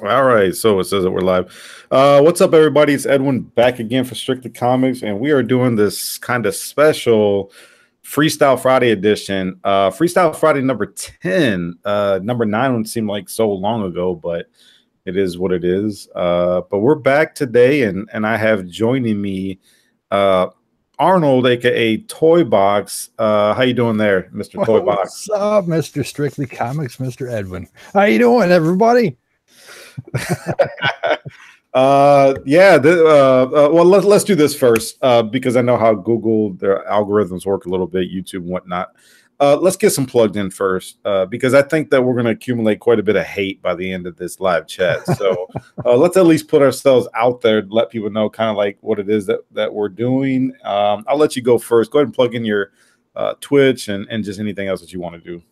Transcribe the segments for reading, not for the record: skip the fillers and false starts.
All right, so it says that we're live. What's up, everybody? It's Edwin back again for Strictly Comics, and we are doing this kind of special Freestyle Friday edition. Freestyle Friday number 10. Number 9 would seem like so long ago, but it is what it is. But we're back today, and I have joining me Arnold, aka Toy Box. How you doing there, Mr. Toy Box? What's up, Mr. Strictly Comics, Mr. Edwin? How you doing, everybody? Well, let's do this first because I know how Google their algorithms work a little bit, YouTube and whatnot. Let's get some plugged in first because I think that we're going to accumulate quite a bit of hate by the end of this live chat. So let's at least put ourselves out there to let people know kind of like what it is that we're doing. I'll let you go first. Go ahead and plug in your Twitch and just anything else that you want to do.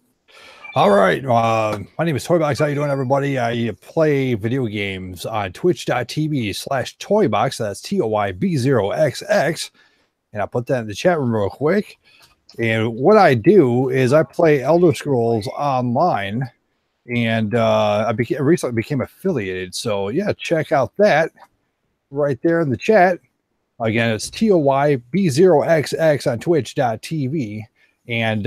All right. My name is Toybox. How you doing, everybody? I play video games on twitch.tv/Toybox. That's TOYB0XX. And I'll put that in the chat room real quick. And what I do is I play Elder Scrolls Online. And I recently became affiliated. So, yeah, check out that right there in the chat. Again, it's TOYB0XX on twitch.tv. And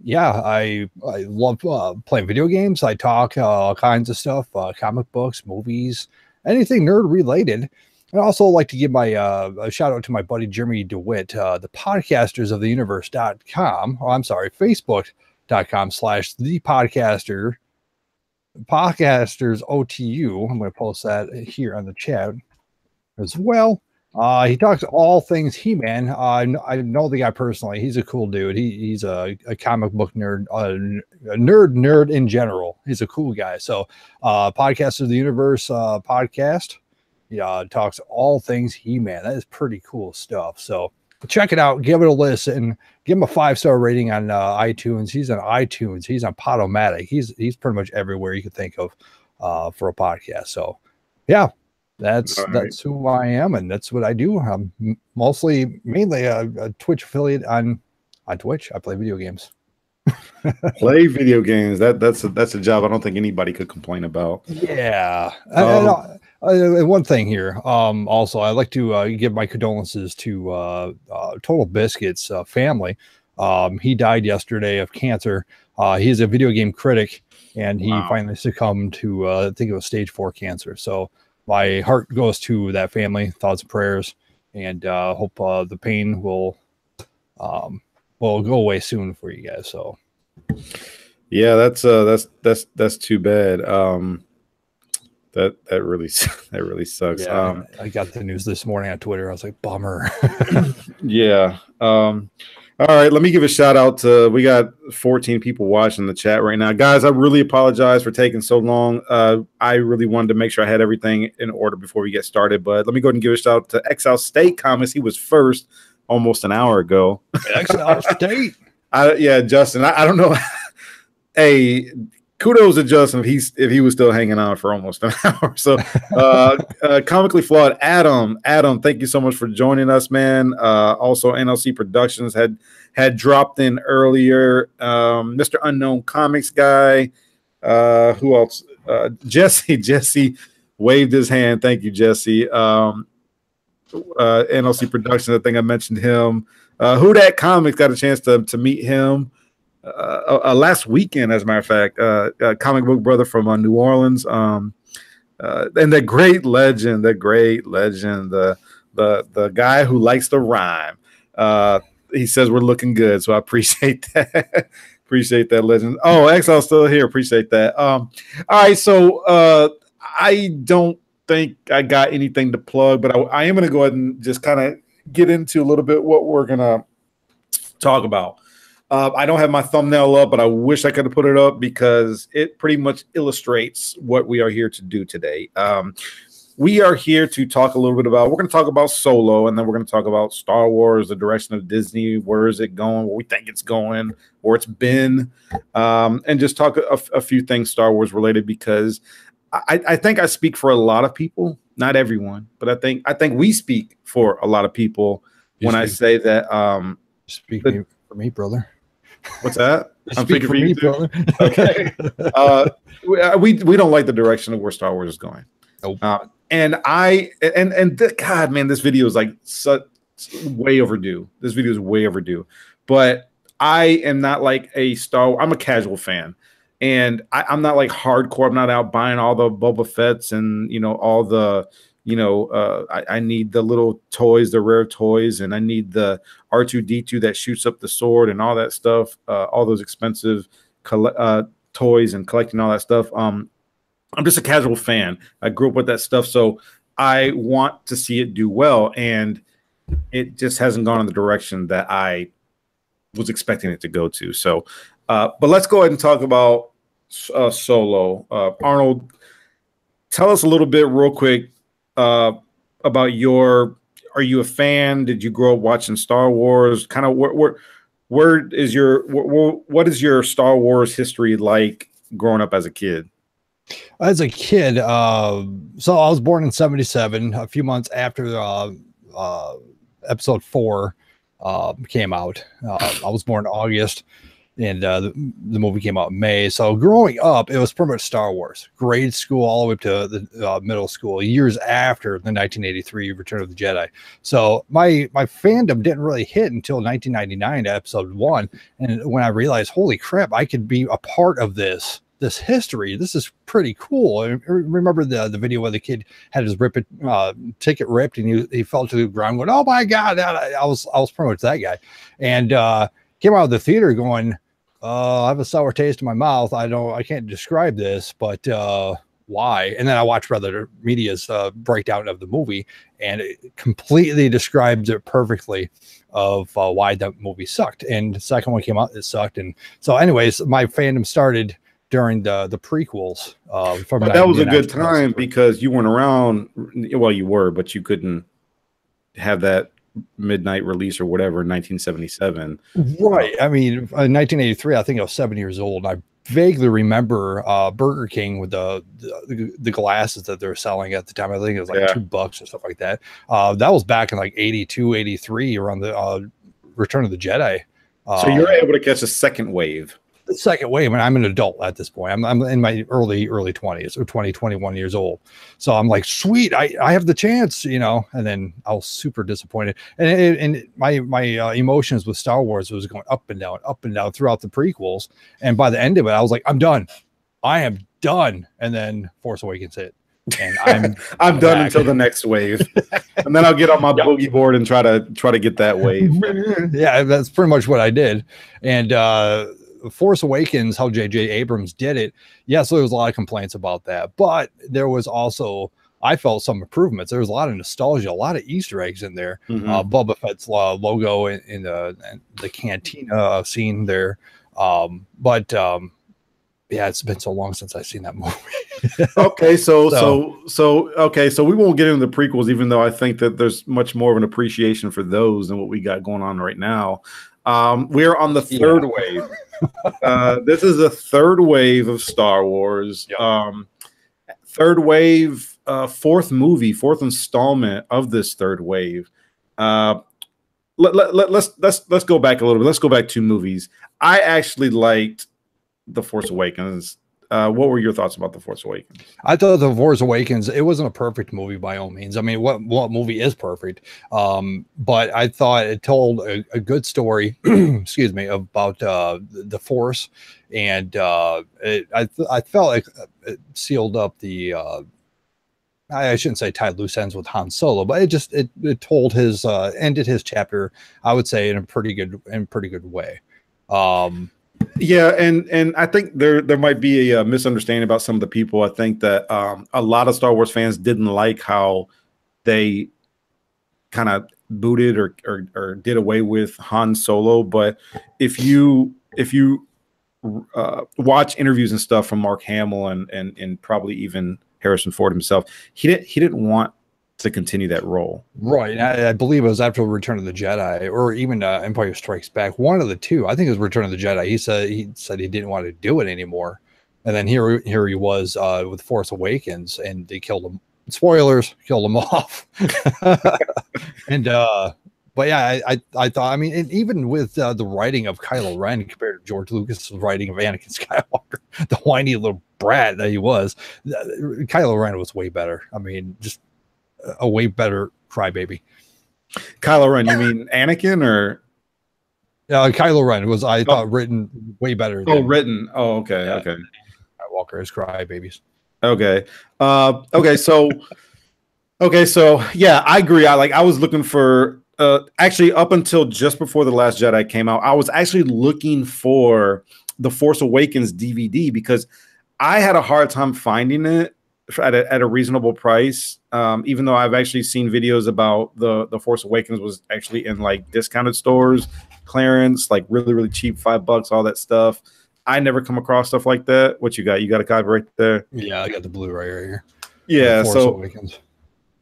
yeah, I love playing video games. I talk all kinds of stuff, comic books, movies, anything nerd related. I also like to give my a shout out to my buddy Jeremy DeWitt, the podcasters of the universe.com. Oh, I'm sorry, facebook.com/the podcasters OTU. I'm going to post that here on the chat as well. He talks all things He-Man. I know the guy personally. He's a cool dude. He's a comic book nerd, a nerd in general. He's a cool guy. So, Podcast of the Universe podcast. Yeah, talks all things He-Man. That is pretty cool stuff. So check it out. Give it a listen. Give him a 5-star rating on iTunes. He's on iTunes. He's on Podomatic. He's pretty much everywhere you could think of for a podcast. So, yeah. That's who I am, and that's what I do. I'm mainly a Twitch affiliate on Twitch. I play video games. Play video games. That's a job I don't think anybody could complain about. Yeah. And one thing here. Also, I'd like to give my condolences to Total Biscuit's family. He died yesterday of cancer. He's a video game critic, and he finally succumbed to I think it was stage 4 cancer. So my heart goes to that family, thoughts and prayers, and hope the pain will go away soon for you guys. So, yeah, that's too bad. That really sucks. Yeah, I got the news this morning on Twitter. I was like, bummer. Yeah. All right, let me give a shout out to, we got 14 people watching the chat right now. Guys, I really apologize for taking so long. I really wanted to make sure I had everything in order before we get started, but let me go ahead and give a shout out to Exile State Comics. He was first almost an hour ago. Exile State. Yeah, Justin, I don't know. Hey, kudos to Justin if he was still hanging on for almost an hour. So comically flawed Adam, thank you so much for joining us, man. Also NLC Productions had dropped in earlier. Mr. Unknown Comics guy. Who else? Jesse waved his hand. Thank you, Jesse. NLC Productions, I think I mentioned him. Who that Comics, got a chance to meet him last weekend, as a matter of fact. Comic book brother from New Orleans, and the great legend, the guy who likes to rhyme. He says we're looking good, so I appreciate that. Appreciate that, legend. Oh, Exile's still here. Appreciate that. All right, so I don't think I got anything to plug, but I am going to go ahead and just kind of get into a little bit what we're going to talk about. I don't have my thumbnail up, but I wish I could have put it up because it pretty much illustrates what we are here to do today. We are here to talk a little bit about, we're going to talk about Solo, and then we're going to talk about Star Wars, the direction of Disney, where is it going, where we think it's going, where it's been, and just talk a few things Star Wars related, because I think I speak for a lot of people, not everyone, but I think we speak for a lot of people when I say that. Speak for me, brother. What's that? I'm speaking for you, brother. Okay. We don't like the direction of where Star Wars is going. Nope. God, man, this video is like way overdue. This video is way overdue. But I am not like I'm a casual fan. And I'm not like hardcore. I'm not out buying all the Boba Fett's and, all the, I need the little toys, the rare toys, and I need the R2-D2 that shoots up the sword and all that stuff, all those expensive toys and collecting all that stuff. I'm just a casual fan. I grew up with that stuff, so I want to see it do well, and it just hasn't gone in the direction that I was expecting it to go to. So, but let's go ahead and talk about Solo. Arnold, tell us a little bit real quick about are you a fan? Did you grow up watching Star Wars? Kind of what is your Star Wars history like growing up as a kid? As a kid, so I was born in 1977, a few months after episode 4 came out. I was born in August, and the movie came out in May. So growing up, it was pretty much Star Wars. Grade school all the way up to the middle school, years after the 1983 Return of the Jedi. So my fandom didn't really hit until 1999 episode 1. And when I realized, holy crap, I could be a part of this history. This is pretty cool. I remember the video where the kid had his ticket ripped and he fell to the ground going, oh my God, I was pretty much that guy. And came out of the theater going, I have a sour taste in my mouth. I can't describe this, but why? And then I watched Brother Media's breakdown of the movie, and it completely describes it perfectly of why that movie sucked. And the second one came out, it sucked. And so anyways, my fandom started during the prequels. But that was a good time because you weren't around. Well, you were, but you couldn't have that midnight release or whatever in 1977. Right. I mean, in 1983, I think I was 7 years old. I vaguely remember Burger King with the glasses that they were selling at the time. I think it was like $2 or stuff like that. That was back in like 82, 83 around the Return of the Jedi. So you're able to catch a second wave. The second wave, and I'm an adult at this point. I'm in my early 20s, or 21 years old. So I'm like, sweet, I have the chance, and then I was super disappointed. And my emotions with Star Wars was going up and down throughout the prequels. And by the end of it, I was like, I'm done. I am done. And then Force Awakens hit. And I'm done until the next wave. And then I'll get on my boogie board and try to get that wave. Yeah, that's pretty much what I did. And Force Awakens, how J.J. Abrams did it, yes, there was a lot of complaints about that, but there was also, I felt, some improvements. There was a lot of nostalgia, a lot of Easter eggs in there. Boba Fett's logo in the cantina scene there. But it's been so long since I've seen that movie. Okay, so we won't get into the prequels, even though I think that there's much more of an appreciation for those than what we got going on right now. We're on the third wave. This is the third wave of Star Wars. Third wave, fourth installment of this third wave. Let's go back a little bit. Let's go back 2 movies. I actually liked The Force Awakens. What were your thoughts about The Force Awakens? I thought The Force Awakens, it wasn't a perfect movie by all means. I mean, what movie is perfect? But I thought it told a good story, excuse me, about the Force, and I felt like it sealed up the. I shouldn't say tied loose ends with Han Solo, but it told his ended his chapter, I would say, in a pretty good way. Yeah, and I think there might be a misunderstanding about some of the people. I think that a lot of Star Wars fans didn't like how they kind of booted or did away with Han Solo. But if you watch interviews and stuff from Mark Hamill and probably even Harrison Ford himself, he didn't want to continue that role. Right. I believe it was after Return of the Jedi or even Empire Strikes Back. One of the two. I think it was Return of the Jedi. He said he didn't want to do it anymore. And then here he was with Force Awakens, and they killed him. Spoilers, killed him off. And But yeah, I thought, I mean, and even with the writing of Kylo Ren compared to George Lucas's writing of Anakin Skywalker, the whiny little brat that he was, Kylo Ren was way better. I mean, just a way better crybaby. Kylo Ren, you mean Anakin or? Kylo Ren was, I thought, written way better. Written. Oh, okay, yeah, okay. Skywalker is crybabies. Okay. Okay, so yeah, I agree. I was looking for actually up until just before The Last Jedi came out, I was actually looking for the Force Awakens DVD because I had a hard time finding it at a reasonable price. Even though I've actually seen videos about the Force Awakens was actually in like discounted stores, clearance, like really, really cheap, $5, all that stuff. I never come across stuff like that. What you got? You got a copy right there? Yeah, I got the Blu-ray right here. Yeah, Force Awakens.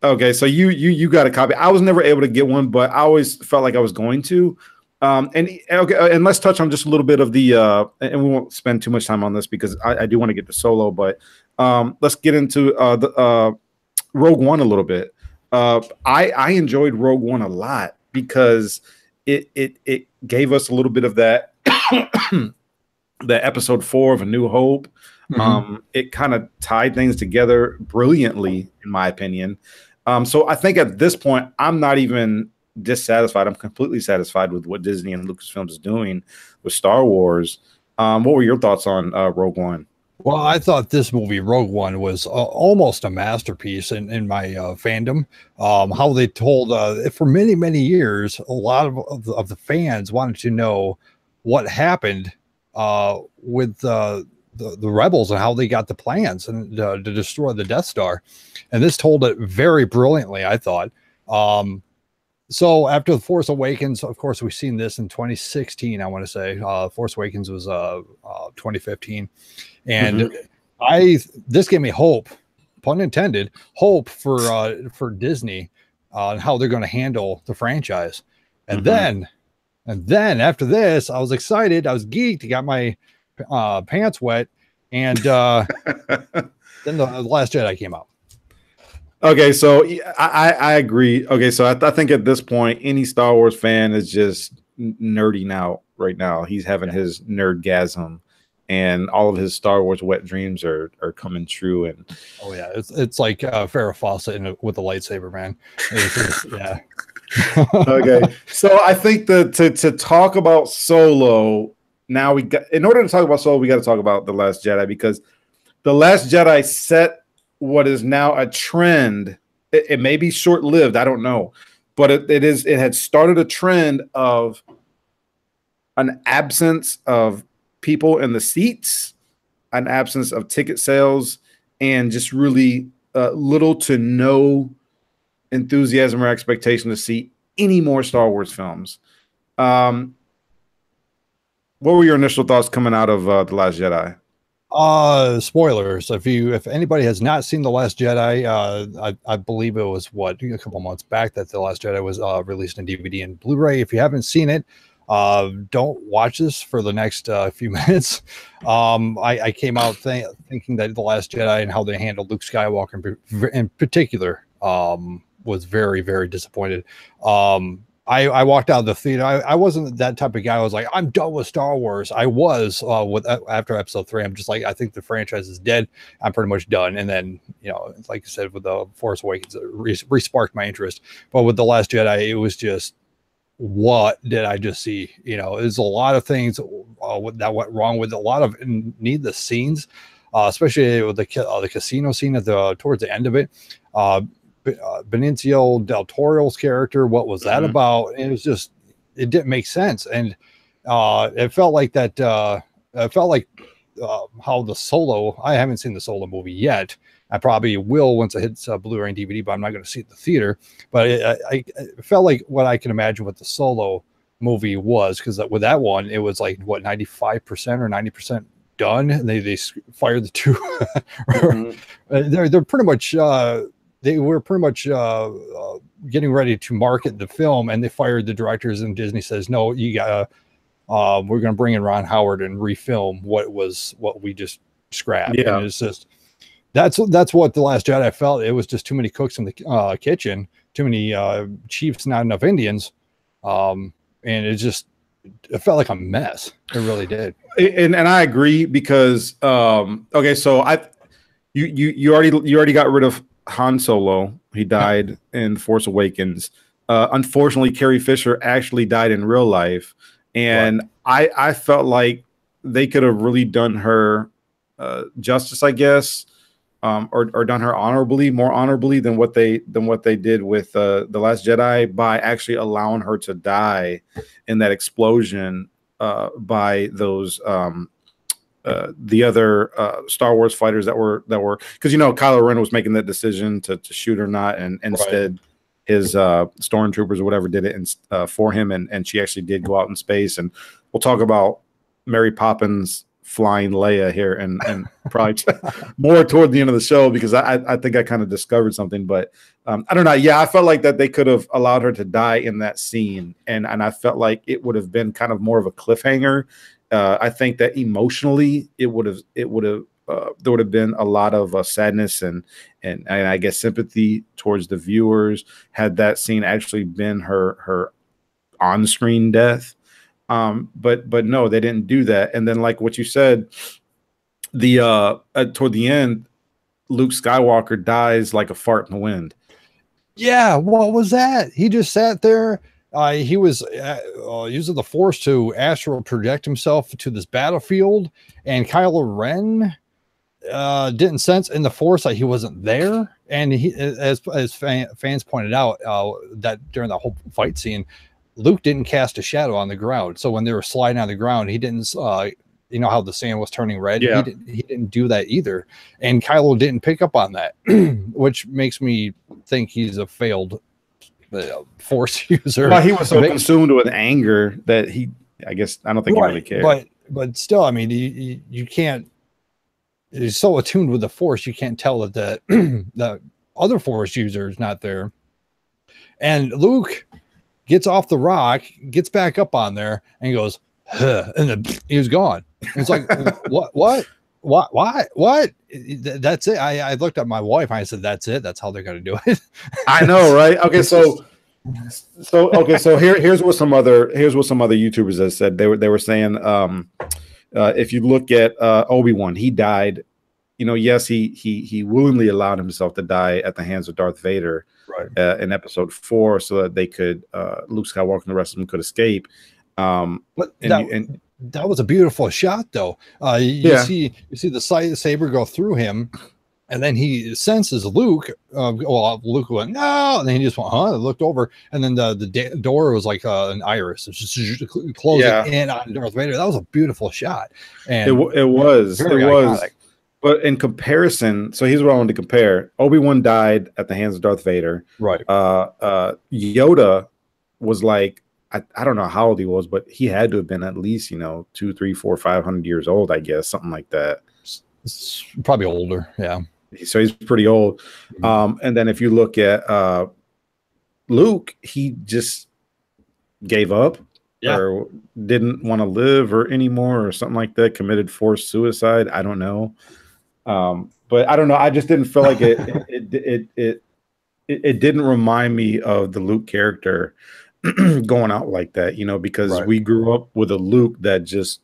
Okay, so you got a copy. I was never able to get one, but I always felt like I was going to. And let's touch on just a little bit of the and we won't spend too much time on this because I do want to get to Solo, but let's get into the Rogue One a little bit. I enjoyed Rogue One a lot because it gave us a little bit of that the episode 4 of A New Hope. It kind of tied things together brilliantly, in my opinion. So I think at this point, I'm not even dissatisfied. I'm completely satisfied with what Disney and Lucasfilm is doing with Star Wars. What were your thoughts on Rogue One? Well, I thought this movie, Rogue One, was almost a masterpiece in my fandom. How they told, for many, many years, a lot of the fans wanted to know what happened with the rebels and how they got the plans and to destroy the Death Star. And this told it very brilliantly, I thought. So after The Force Awakens, of course, we've seen this in 2016, I want to say. Force Awakens was 2015. And this gave me hope, pun intended, hope for Disney on how they're going to handle the franchise. And then after this, I was excited. I was geeked. I got my pants wet. And then the Last Jedi came out. Okay, so I agree. Okay, so I think at this point, any Star Wars fan is just nerding out right now. He's having his nerdgasm, and all of his Star Wars wet dreams are coming true. And oh yeah, it's like Farrah Fawcett with a lightsaber, man. Yeah. Okay, so I think that to talk about Solo now, in order to talk about Solo, we got to talk about The Last Jedi, because The Last Jedi set what is now a trend. It may be short-lived, I don't know, but it had started a trend of an absence of people in the seats, an absence of ticket sales, and just really little to no enthusiasm or expectation to see any more Star Wars films. What were your initial thoughts coming out of The Last Jedi? Spoilers. If anybody has not seen The Last Jedi, I believe it was a couple months back that The Last Jedi was released in DVD and Blu-ray. If you haven't seen it, don't watch this for the next few minutes. I came out thinking that The Last Jedi and how they handled Luke Skywalker in particular was very, very disappointed. I walked out of the theater. I wasn't that type of guy. I was like, I'm done with Star Wars. I was after episode 3. I'm just like, I think the franchise is dead. I'm pretty much done. And then, like I said, with the Force Awakens, it re-sparked my interest. But with The Last Jedi, it was just, what did I just see? There's a lot of things that went wrong with it. A lot of needless scenes, especially with the casino scene towards the end of it. Benicio del Toro's character, what was that about? It was just, it didn't make sense. And it felt like that how the Solo, I haven't seen the Solo movie yet. I probably will once it hits Blu-ray and DVD, but I'm not going to see it in the theater. But it felt like what I can imagine what the Solo movie was, because with that one, it was like, what, 95% or 90% done, and they fired the two. They're pretty much they were pretty much getting ready to market the film, and they fired the directors, and Disney says, no, you gotta we're gonna bring in Ron Howard and refilm what we just scrapped. Yeah. And it's just that's what The Last Jedi felt. It was just too many cooks in the kitchen, too many chiefs, not enough Indians. And it felt like a mess. It really did. And I agree because okay, so you already got rid of Han Solo. He died in Force Awakens. Unfortunately, Carrie Fisher actually died in real life, and I felt like they could have really done her justice, I guess, or done her more honorably than what they did with the Last Jedi by actually allowing her to die in that explosion by those the other Star Wars fighters that were because Kylo Ren was making that decision to shoot or not, and instead his stormtroopers or whatever did it for him, and she actually did go out in space. And we'll talk about Mary Poppins flying Leia here and probably more toward the end of the show, because I think I kind of discovered something. But I don't know. Yeah, I felt like that they could have allowed her to die in that scene, and I felt like it would have been kind of more of a cliffhanger. I think that emotionally there would have been a lot of sadness and I guess sympathy towards the viewers had that scene actually been her on-screen death. But no, they didn't do that. And then, like what you said, the toward the end, Luke Skywalker dies like a fart in the wind. Yeah, what was that? He just sat there. He was using the Force to astral project himself to this battlefield, and Kylo Ren didn't sense in the Force that he wasn't there. And he, as fans pointed out, that during the whole fight scene, Luke didn't cast a shadow on the ground. So when they were sliding on the ground, he didn't. You know how the sand was turning red? Yeah. He didn't do that either. And Kylo didn't pick up on that, which makes me think he's a failed Force user. Well, he was so consumed with anger that I don't think he really cared. But still, I mean, you can't. He's so attuned with the Force, you can't tell that the other Force user is not there. And Luke gets off the rock, gets back up on there, and he goes, huh, and then he was gone. And it's like, what? That's it. I looked at my wife and I said, that's it. That's how they're going to do it. I know, right? Okay, so here's what some other YouTubers have said. They were saying, if you look at Obi-Wan, he died. Yes, he willingly allowed himself to die at the hands of Darth Vader, right, in Episode 4, so that they could Luke Skywalker and the rest of them could escape. That was a beautiful shot, though. You see the saber go through him, and then he senses Luke. Luke went, no, and then he just went, huh? Looked over, and then the door was like an iris. It was just closing in on Darth Vader. That was a beautiful shot. And it was. But in comparison, so here's what I wanted to compare. Obi-Wan died at the hands of Darth Vader. Right. Yoda was like, I don't know how old he was, but he had to have been at least 200, 300, 400, 500 years old, I guess, something like that. It's probably older, yeah. So he's pretty old. And then if you look at Luke, he just gave up or didn't want to live or anymore or something like that. Committed forced suicide. I don't know. But I don't know. I just didn't feel like it didn't remind me of the Luke character going out like that, because we grew up with a Luke that just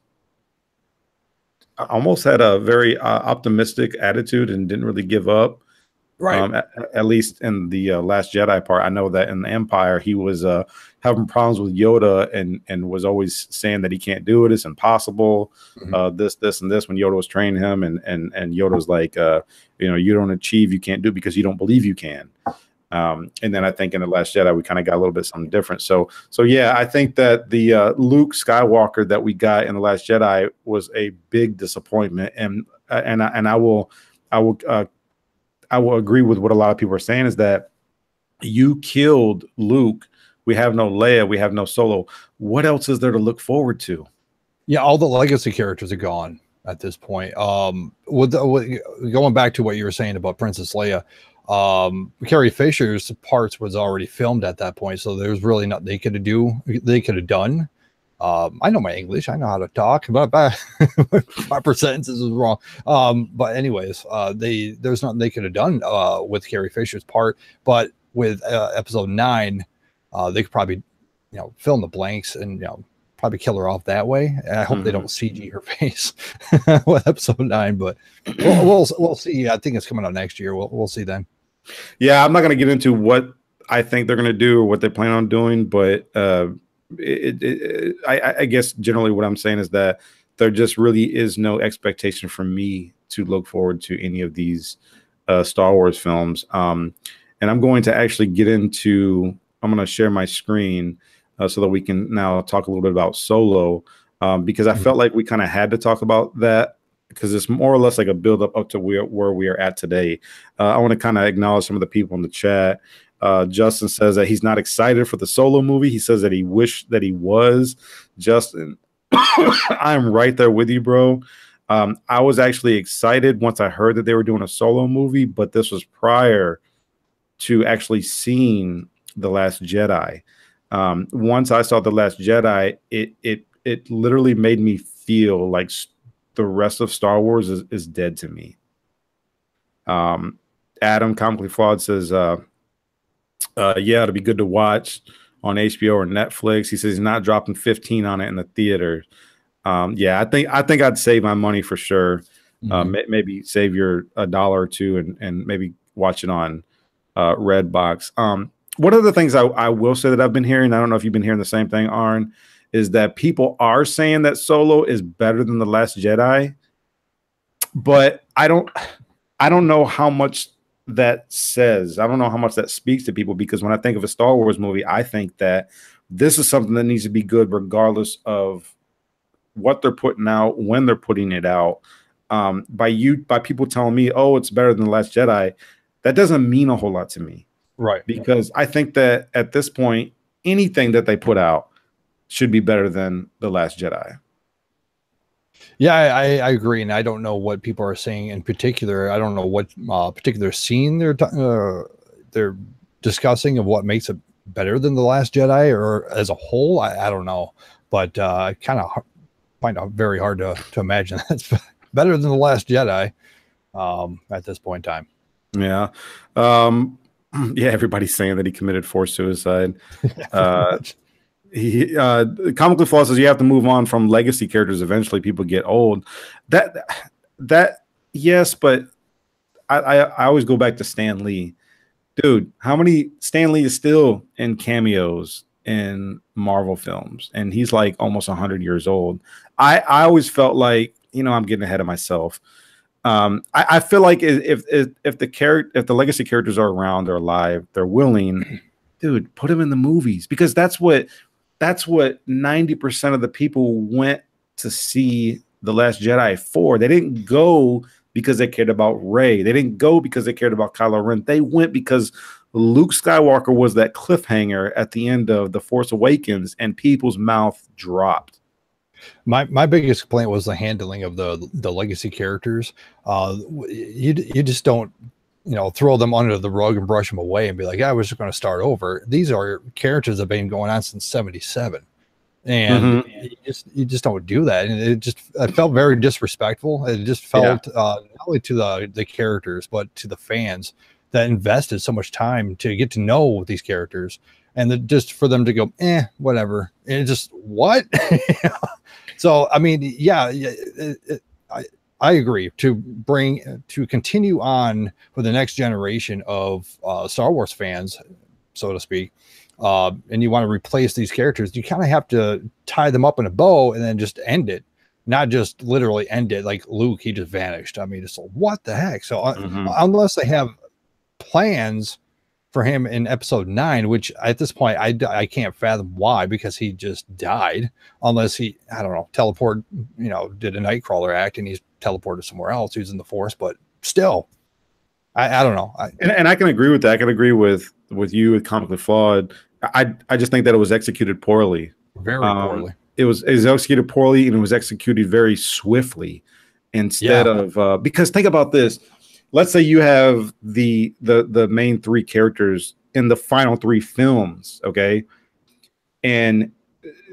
almost had a very optimistic attitude and didn't really give up. Right. At least in the Last Jedi part. I know that in the Empire, he was having problems with Yoda and was always saying that he can't do it. It's impossible. This, and this when Yoda was training him. And Yoda was like, you don't achieve, you can't do it because you don't believe you can. And then I think in the Last Jedi, we kind of got a little bit something different. So yeah, I think that the Luke Skywalker that we got in the Last Jedi was a big disappointment. And I will agree with what a lot of people are saying is that you killed Luke. We have no Leia. We have no Solo. What else is there to look forward to? Yeah, all the legacy characters are gone at this point. Going back to what you were saying about Princess Leia, Carrie Fisher's parts was already filmed at that point, so there's really nothing they could have done. I know my English. I know how to talk, but my sentences is wrong. But anyways, there's nothing they could have done with Carrie Fisher's part. But with Episode 9, they could probably fill in the blanks and probably kill her off that way. And I hope they don't CG her face with episode 9, but we'll see. I think it's coming out next year. We'll see then. Yeah, I'm not going to get into what I think they're going to do or what they plan on doing, but I guess generally what I'm saying is that there just really is no expectation for me to look forward to any of these Star Wars films. And I'm going to actually get into, I'm going to share my screen so that we can now talk a little bit about Solo, because I felt like we kind of had to talk about that because it's more or less like a build up to where we are at today. I want to kind of acknowledge some of the people in the chat. Justin says that he's not excited for the Solo movie. He says that he wished that he was. Justin, I'm right there with you, bro. I was actually excited once I heard that they were doing a Solo movie, but this was prior to actually seeing The Last Jedi. Once I saw The Last Jedi, it literally made me feel like the rest of Star Wars is dead to me. Adam Comically Flawed says, yeah, it'll be good to watch on HBO or Netflix. He says he's not dropping 15 on it in the theater. Yeah, I think I'd save my money for sure. Maybe save your $1 or $2 and maybe watch it on Redbox. One of the things I will say that I've been hearing, I don't know if you've been hearing the same thing, Arn, is that people are saying that Solo is better than The Last Jedi, but I don't know how much that says. I don't know how much that speaks to people, because when I think of a Star Wars movie, I think that this is something that needs to be good regardless of what they're putting out, when they're putting it out. By people telling me, oh, it's better than The Last Jedi, that doesn't mean a whole lot to me. Right. Because I think that at this point, anything that they put out should be better than The Last Jedi. Yeah, I agree, and I don't know what people are saying in particular. I don't know what particular scene they're discussing of what makes it better than The Last Jedi, or as a whole. I don't know, but I kind of find it very hard to imagine that's better than The Last Jedi at this point in time. Yeah. Yeah, everybody's saying that he committed forced suicide. He Comically Flawed says you have to move on from legacy characters. Eventually people get old. That yes, but I always go back to Stan Lee. Dude, how many Stan Lee is still in cameos in Marvel films, and he's like almost 100 years old. I always felt like, I'm getting ahead of myself. I feel like if the legacy characters are around, they're alive, they're willing, dude, put them in the movies, because that's what 90% of the people went to see The Last Jedi for. They didn't go because they cared about Rey. They didn't go because they cared about Kylo Ren. They went because Luke Skywalker was that cliffhanger at the end of The Force Awakens, and people's mouth dropped. My biggest complaint was the handling of the legacy characters. You just don't throw them under the rug and brush them away and be like, I was just going to start over. These are characters that have been going on since 77. And you just don't do that. And it felt very disrespectful. It just felt not only to the characters, but to the fans that invested so much time to get to know these characters, and just for them to go, whatever. And just what? So, I mean, I agree to continue on for the next generation of Star Wars fans, so to speak. And you want to replace these characters, you kind of have to tie them up in a bow and then just end it, not just literally end it like Luke. He just vanished. I mean, it's like, what the heck? So unless they have plans for him in episode 9, which at this point I can't fathom why, because he just died, unless he, I don't know, teleport, did a Nightcrawler act and he's teleported somewhere else using the Force. But still, I don't know. And I can agree with that. I can agree with you with Comically Flawed. I just think that it was executed poorly. Very poorly. It was executed poorly, and it was executed very swiftly instead of because think about this. Let's say you have the main 3 characters in the final 3 films, okay? And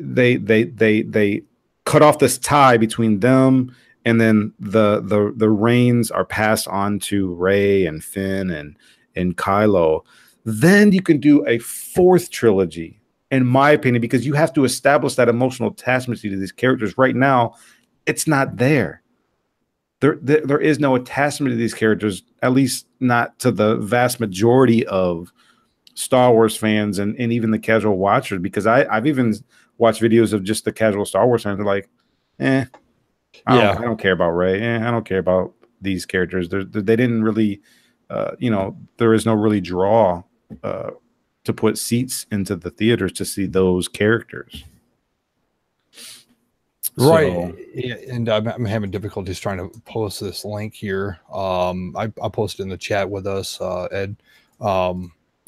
they cut off this tie between them, and then the reins are passed on to Rey and Finn and Kylo. Then you can do a 4th trilogy in my opinion, because you have to establish that emotional attachment to these characters. Right now, it's not there. There is no attachment to these characters, at least not to the vast majority of Star Wars fans and even the casual watchers, because I've even watched videos of just the casual Star Wars fans. They're like, I don't care about Rey. I don't care about these characters. They didn't really, there is no really draw to put seats into the theaters to see those characters. Right. So, yeah, and I'm having difficulties trying to post this link here. I posted in the chat with us, Ed.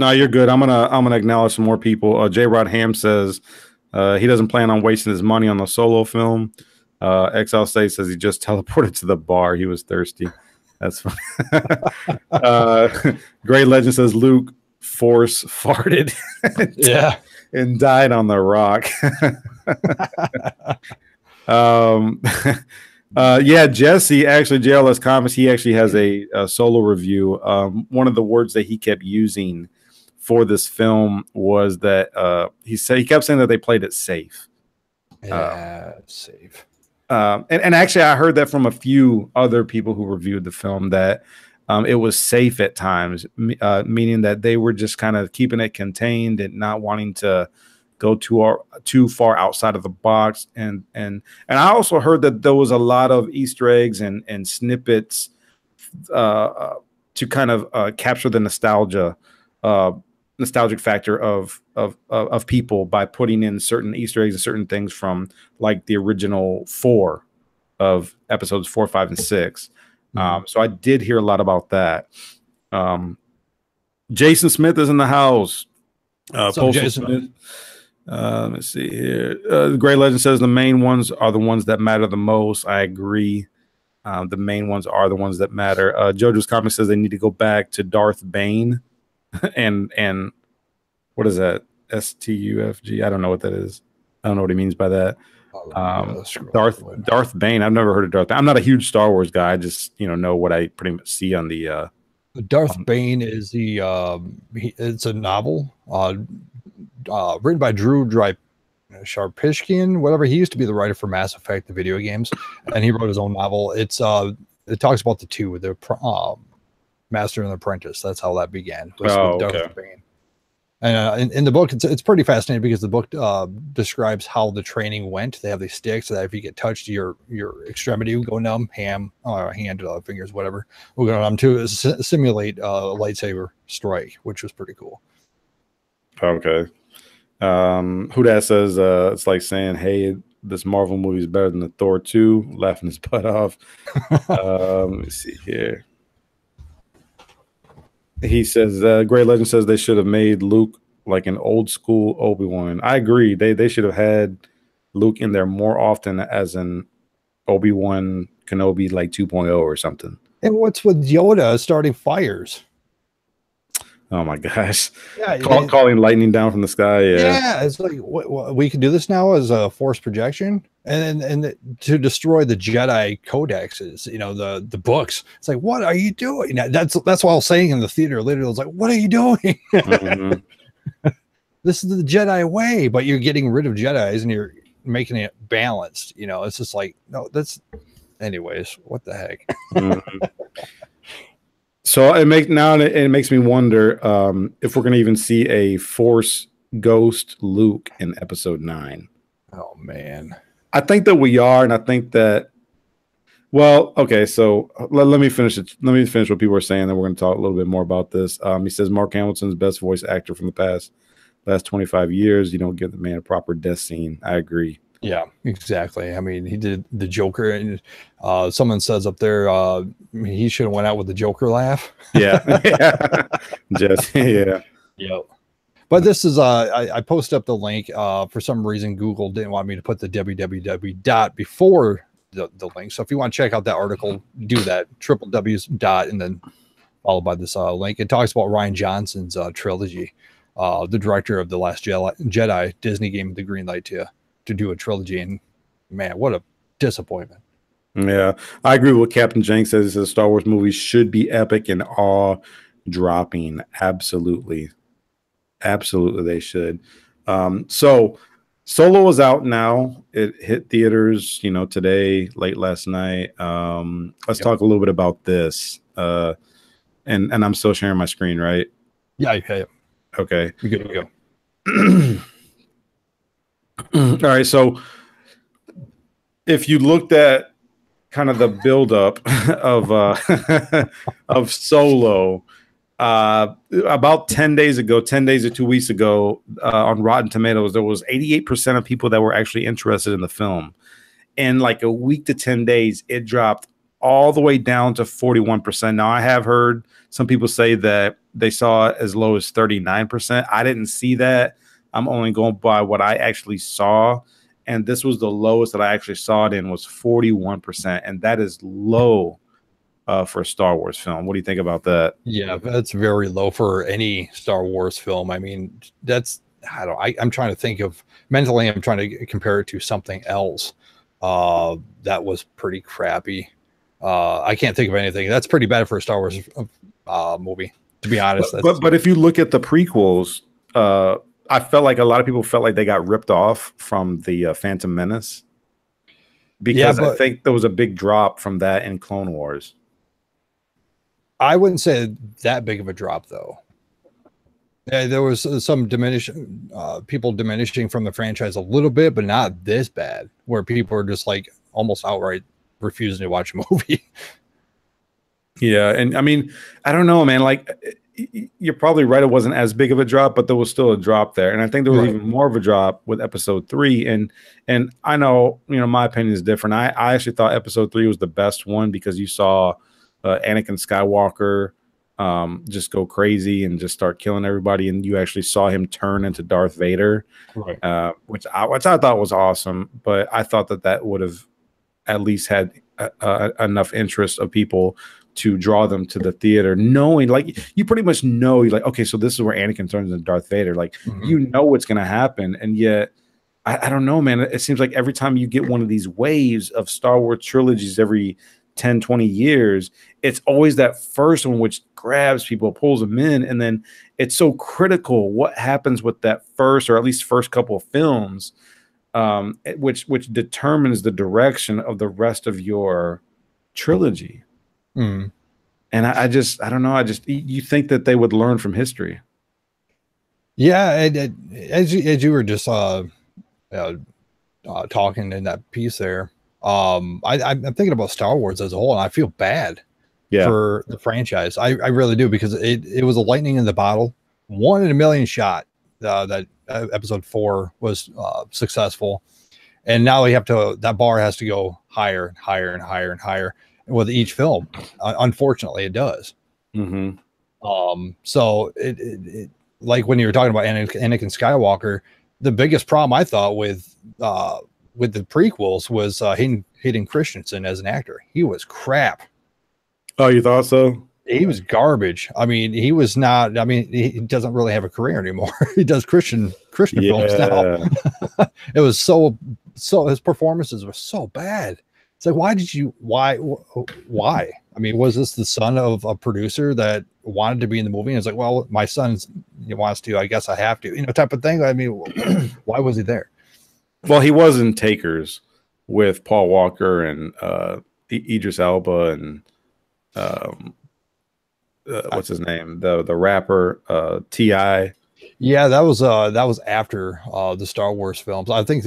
no, you're good. I'm gonna acknowledge some more people. J. Rod Ham says he doesn't plan on wasting his money on the Solo film. XL State says he just teleported to the bar. He was thirsty. That's fine. Great Legend says Luke Force farted. And died on the rock. Jesse, actually, JLS Comics, he actually has a solo review. One of the words that he kept using for this film was that he kept saying that they played it safe. Safe. And actually, I heard that from a few other people who reviewed the film, that it was safe at times, meaning that they were just kind of keeping it contained and not wanting to go too far outside of the box. And I also heard that there was a lot of Easter eggs and snippets to kind of capture the nostalgic factor of people by putting in certain Easter eggs and certain things from like the original 4 of episodes 4, 5, and 6. So I did hear a lot about that. Jason Smith is in the house. Jason Smith. Let's see here. The Great Legend says the main ones are the ones that matter the most. I agree. The main ones are the ones that matter. JoJo's Comics says they need to go back to Darth Bane. and what is that? STUFG? I don't know what that is. I don't know what he means by that. Darth Bane. I've never heard of Darth Bane. I'm not a huge Star Wars guy. I just know what I pretty much see on the Darth Bane is it's a novel written by Drew Sharpishkin, whatever. He used to be the writer for Mass Effect, the video games, and he wrote his own novel. It talks about the two, the Master and the Apprentice. That's how that began. With Darth Bane. And in the book, it's pretty fascinating because the book describes how the training went. They have these sticks so that if you get touched, your extremity will go numb, hand, fingers, whatever, will go numb to simulate a lightsaber strike, which was pretty cool. Okay. Who that says it's like saying, hey, this Marvel movie is better than the Thor 2, laughing his butt off. Let me see here. He says Great Legend says they should have made Luke like an old school Obi-Wan. I agree. They should have had Luke in there more often as an Obi-Wan Kenobi like 2.0 or something. And what's with Yoda starting fires? Oh my gosh! Yeah, calling lightning down from the sky. Yeah, it's like we can do this now as a force projection, and to destroy the Jedi codexes, the books. It's like, what are you doing? That's what I was saying in the theater. Literally, I was like, what are you doing? This is the Jedi way, but you're getting rid of Jedis and you're making it balanced. It's just like, no, that's. Anyways, what the heck? So it makes me wonder if we're going to even see a Force Ghost Luke in Episode 9. Oh man, I think that we are, and I think that. Well, okay, so let me finish it. Let me finish what people are saying, then we're going to talk a little bit more about this. He says Mark Hamilton's best voice actor from the last 25 years. You don't give the man a proper death scene. I agree. Yeah, exactly. I mean, he did the Joker, and someone says up there he should have went out with the Joker laugh. Yeah, just yeah. But this is I posted up the link. For some reason, Google didn't want me to put the www dot before the link. So if you want to check out that article, do that. www. and then followed by this link. It talks about Rian Johnson's trilogy. The director of The Last Jedi, Disney gave him the green light to do a trilogy, and man, what a disappointment. Yeah, I agree with what Captain Jenks says. He says Star Wars movies should be epic and awe-dropping. Absolutely they should. So Solo is out now. It hit theaters, today, late last night. Let's talk a little bit about this. And I'm still sharing my screen, right? Yeah. Okay. We're good to go. All right. So if you looked at kind of the buildup of of Solo, about 10 days ago, 10 days or 2 weeks ago, on Rotten Tomatoes, there was 88% of people that were actually interested in the film. In like a week to 10 days, it dropped all the way down to 41%. Now, I have heard some people say that they saw it as low as 39%. I didn't see that. I'm only going by what I actually saw. And this was the lowest that I actually saw it in, was 41%. And that is low for a Star Wars film. What do you think about that? Yeah, that's very low for any Star Wars film. I mean, I'm trying to think of mentally, I'm trying to compare it to something else that was pretty crappy. I can't think of anything. That's pretty bad for a Star Wars movie, to be honest. But if you look at the prequels, I felt like a lot of people felt like they got ripped off from the Phantom Menace, because I think there was a big drop from that in Clone Wars. I wouldn't say that big of a drop, though. Yeah, there was some people diminishing from the franchise a little bit, but not this bad, where people are just like almost outright refusing to watch a movie. Yeah, and I mean, I don't know, man. Like, you're probably right. It wasn't as big of a drop, but there was still a drop there. And I think there was even more of a drop with episode 3. And I know, my opinion is different. I actually thought episode 3 was the best one, because you saw Anakin Skywalker just go crazy and just start killing everybody. And you actually saw him turn into Darth Vader, which I thought was awesome. But I thought that would have at least had enough interest of people to draw them to the theater, knowing, like, you pretty much know, you're like, okay, so this is where Anakin turns into Darth Vader. Like, you know what's going to happen. And yet, I don't know, man. It seems like every time you get one of these waves of Star Wars trilogies every 10, 20 years, it's always that first one which grabs people, pulls them in. And then it's so critical what happens with that first, or at least first couple of films, which determines the direction of the rest of your trilogy. And I don't know. You think that they would learn from history. Yeah. As you were just talking in that piece there, I'm thinking about Star Wars as a whole, and I feel bad for the franchise. I really do, because it was a lightning in the bottle, 1 in a million shot that episode 4 was successful. And now that bar has to go higher and higher and higher and higher with each film. Unfortunately, it does. So it like when you were talking about Anakin Skywalker, the biggest problem I thought with the prequels was Hayden Christensen as an actor. He was crap. Oh, you thought so? He was garbage. I mean, he was not. I mean, he doesn't really have a career anymore. He does Christian films now. It was so his performances were so bad. It's like, why? I mean, was this the son of a producer that wanted to be in the movie? And it's like, well, my son wants to, I guess I have to, type of thing. I mean, why was he there? Well, he was in Takers with Paul Walker and Idris Elba and what's his name? The rapper T.I. Yeah, that was after the Star Wars films. I think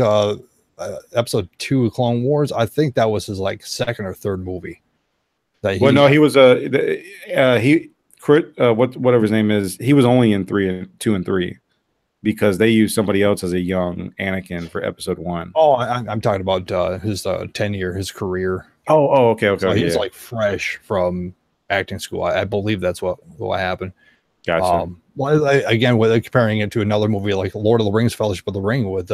episode 2 of Clone Wars, I think that was his like second or third movie. No, he was whatever his name is. He was only in 2 and 3 because they used somebody else as a young Anakin for episode 1. Oh, I'm talking about his tenure, his career. Oh, okay. So he was like fresh from acting school. I believe that's what happened. Gotcha. Well, again, with comparing it to another movie like Lord of the Rings, Fellowship of the Ring, with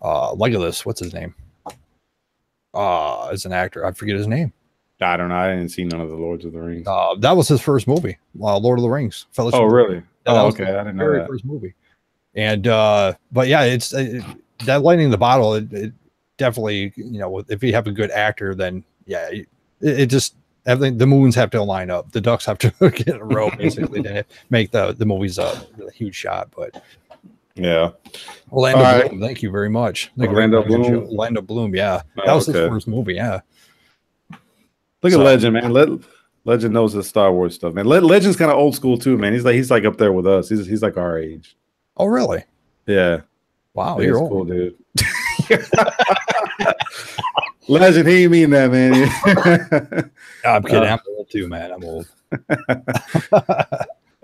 Legolas, what's his name? As an actor, I forget his name. I don't know. I didn't see none of the Lords of the Rings. That was his first movie, Lord of the Rings, Fellowship. Oh, really? Yeah, okay. I didn't know that. First movie. And but yeah, it's that lightning in the bottle. It definitely, if you have a good actor, then yeah, it just everything. The moons have to line up. The ducks have to get in a row, basically, to make the movies a really huge shot. But Yeah. Orlando Bloom, thank you very much. Orlando Bloom. Orlando Bloom, yeah. Oh, that was his first movie, yeah. Look at Legend, man. Legend knows the Star Wars stuff, man. Legend's kind of old school too, man. He's like up there with us. He's like our age. Oh, really? Yeah. Wow, yeah, you're he's old. Cool, dude. Legend, he ain't mean that, man. I'm kidding. I'm old too, man. I'm old. All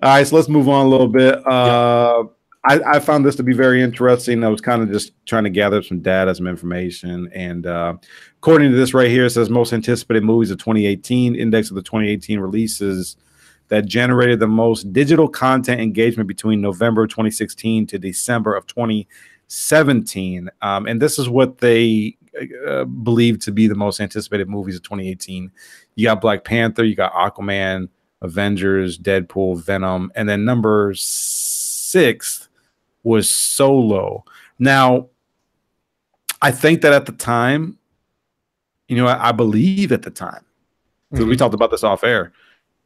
right, so let's move on a little bit. I found this to be very interesting. I was kind of just trying to gather some data, some information. And according to this right here, it says most anticipated movies of 2018, index of the 2018 releases that generated the most digital content engagement between November 2016 to December of 2017. And this is what they believe to be the most anticipated movies of 2018. You got Black Panther, you got Aquaman, Avengers, Deadpool, Venom, and then number 6 was Solo. Now, I think that at the time, I believe at the time, because we talked about this off air,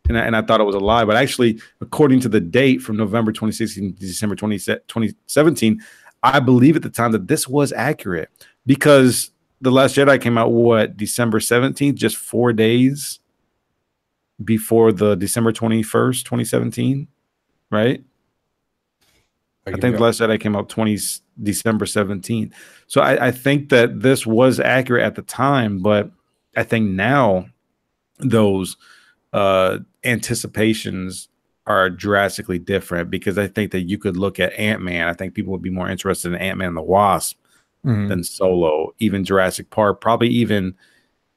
and I thought it was a lie, but actually, according to the date from November 2016 to December 2017, I believe at the time that this was accurate, because The Last Jedi came out, December 17th, just 4 days before the December 21st, 2017, right? I think The Last Jedi came out December 17th. So I think that this was accurate at the time, but I think now those anticipations are drastically different, because I think that you could look at Ant-Man. I think people would be more interested in Ant-Man and the Wasp than Solo, even Jurassic Park, probably even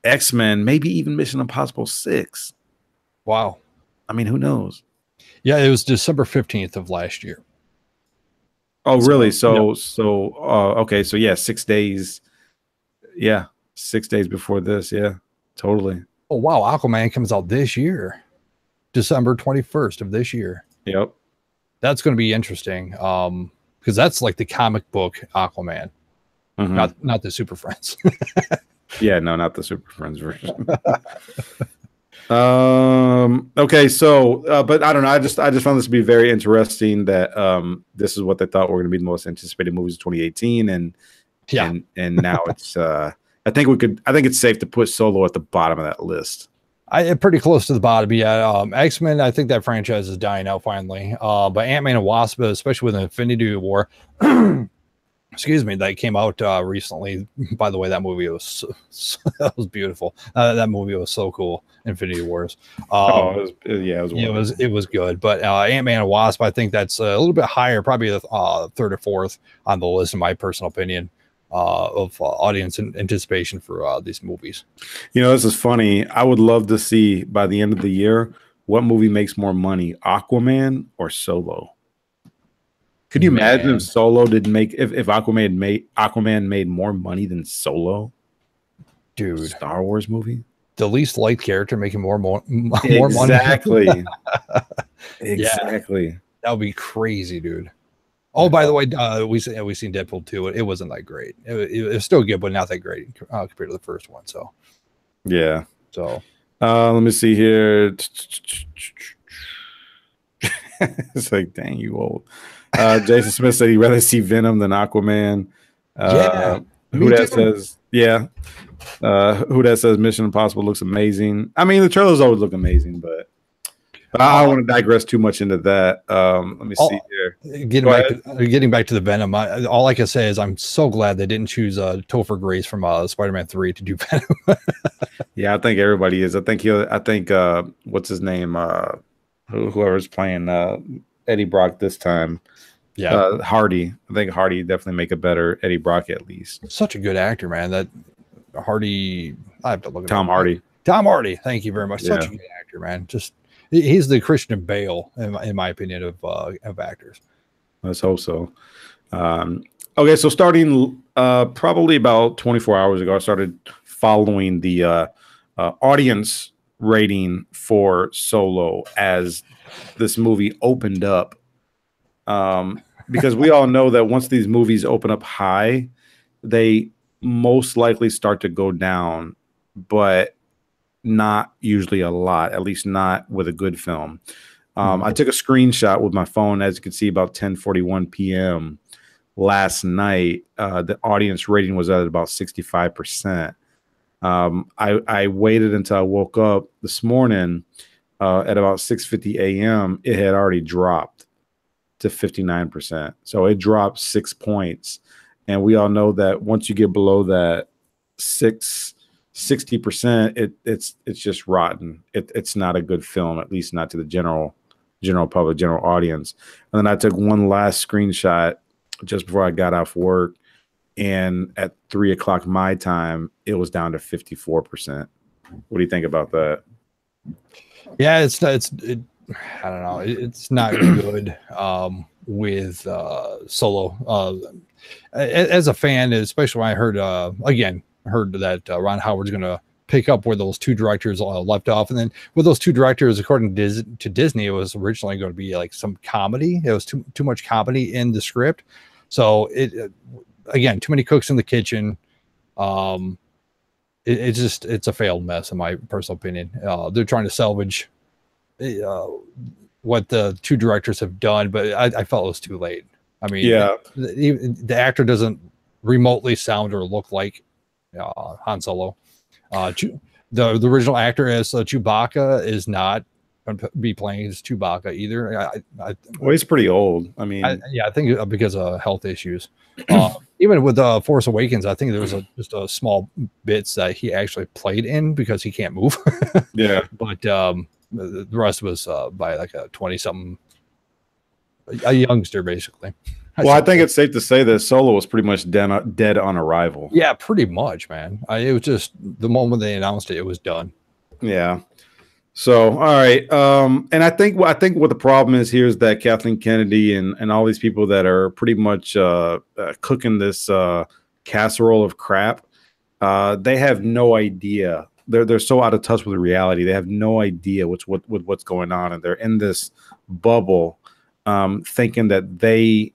X-Men, maybe even Mission Impossible 6. Wow. I mean, who knows? Yeah, it was December 15th of last year. Oh, really? Okay. So yeah, 6 days. Yeah. 6 days before this. Yeah, totally. Oh, wow. Aquaman comes out this year, December 21st of this year. Yep. That's going to be interesting. Because that's like the comic book Aquaman, not the Super Friends. Yeah, no, not the Super Friends version. Okay, so but I don't know. I just found this to be very interesting that this is what they thought were going to be the most anticipated movies of 2018, and now it's I think it's safe to put Solo at the bottom of that list. Pretty close to the bottom. Yeah, X-Men, I think that franchise is dying out finally. But Ant-Man and Wasp, especially with Infinity War, excuse me, that came out recently. By the way, that movie was that was beautiful. That movie was so cool. Infinity Wars. It was good. But Ant-Man and Wasp, I think that's a little bit higher, probably the third or fourth on the list, in my personal opinion, of audience anticipation for these movies. This is funny. I would love to see by the end of the year what movie makes more money, Aquaman or Solo. Could you imagine if Solo didn't make if Aquaman made more money than Solo? Dude, Star Wars movie, the least liked character making more money. Exactly. Exactly. That would be crazy, dude. Oh, by the way, we seen Deadpool 2. It wasn't that great. It was still good, but not that great compared to the first one. So yeah. So let me see here. It's like, dang, you old. Jason Smith said he'd rather see Venom than Aquaman. Who that says, who that says Mission Impossible looks amazing. I mean, the trailers always look amazing, but I don't want to digress too much into that. Let me see here. Getting back to the Venom, all I can say is I'm so glad they didn't choose Topher Grace from Spider-Man 3 to do Venom. Yeah, I think everybody is. I think what's his name? Whoever's playing Eddie Brock this time. Yeah, Hardy. I think Hardy definitely make a better Eddie Brock at least. Such a good actor, man. That Hardy. I have to look at Tom Hardy. Tom Hardy. Thank you very much. Such a good actor, man. Just he's the Christian Bale in my opinion of actors. Let's hope so. Okay, so starting probably about 24 hours ago, I started following the audience rating for Solo as this movie opened up. Because we all know that once these movies open up high, they most likely start to go down, but not usually a lot, at least not with a good film. I took a screenshot with my phone, as you can see, about 10:41 p.m. last night, the audience rating was at about 65%. I waited until I woke up this morning at about 6:50 a.m. It had already dropped to 59%. So it dropped 6 points. And we all know that once you get below that 60%, it's just rotten. It's not a good film, at least not to the general public, general audience. And then I took one last screenshot just before I got off work, and at 3 o'clock my time, it was down to 54%. What do you think about that? Yeah, I don't know. It's not good with Solo. As a fan, especially when I heard that Ron Howard's going to pick up where those two directors left off, and then with those two directors, according to Disney, it was originally going to be like some comedy. It was too much comedy in the script, so again, too many cooks in the kitchen. It's a failed mess in my personal opinion. They're trying to salvage what the two directors have done, but I felt it was too late. I mean, yeah, the actor doesn't remotely sound or look like Han Solo. The original actor as Chewbacca is not going to be playing as Chewbacca either. Well, he's pretty old. I mean, I think because of health issues. Even with Force Awakens, I think there was just a small bits that he actually played in because he can't move. Yeah, but the rest was by like a 20-something, a youngster basically. Well, I think it's safe to say that Solo was pretty much dead on arrival. Yeah, pretty much, man. It was just the moment they announced it, it was done. Yeah. So, all right. And I think what the problem is here is that Kathleen Kennedy and all these people that are pretty much cooking this casserole of crap, they have no idea. They're so out of touch with reality. They have no idea what's going on, and they're in this bubble, thinking that they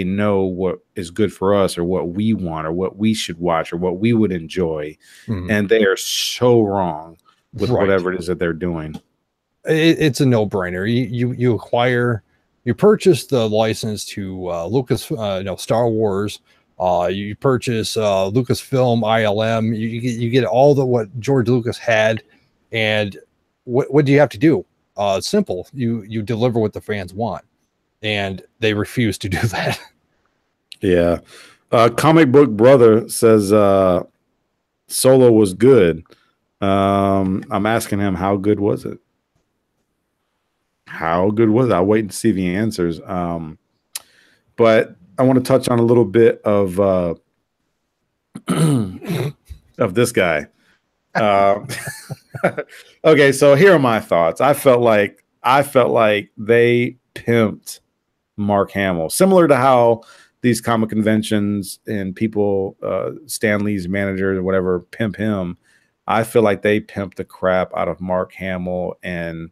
know what is good for us or what we want or what we should watch or what we would enjoy. Mm-hmm. And they are so wrong with whatever it is that they're doing. It's a no-brainer. You purchase the license to Lucas, Star Wars. You purchase Lucasfilm ILM. You get all what George Lucas had, and what do you have to do? Simple. You deliver what the fans want, and they refuse to do that. Yeah. Comic Book Brother says Solo was good. I'm asking him, how good was it? How good was it? I'll wait and see if he answers. But I want to touch on a little bit of this guy. Okay, so here are my thoughts. I felt like they pimped Mark Hamill, similar to how these comic conventions and people, Stan Lee's managers or whatever, pimp him. I feel like they pimped the crap out of Mark Hamill, and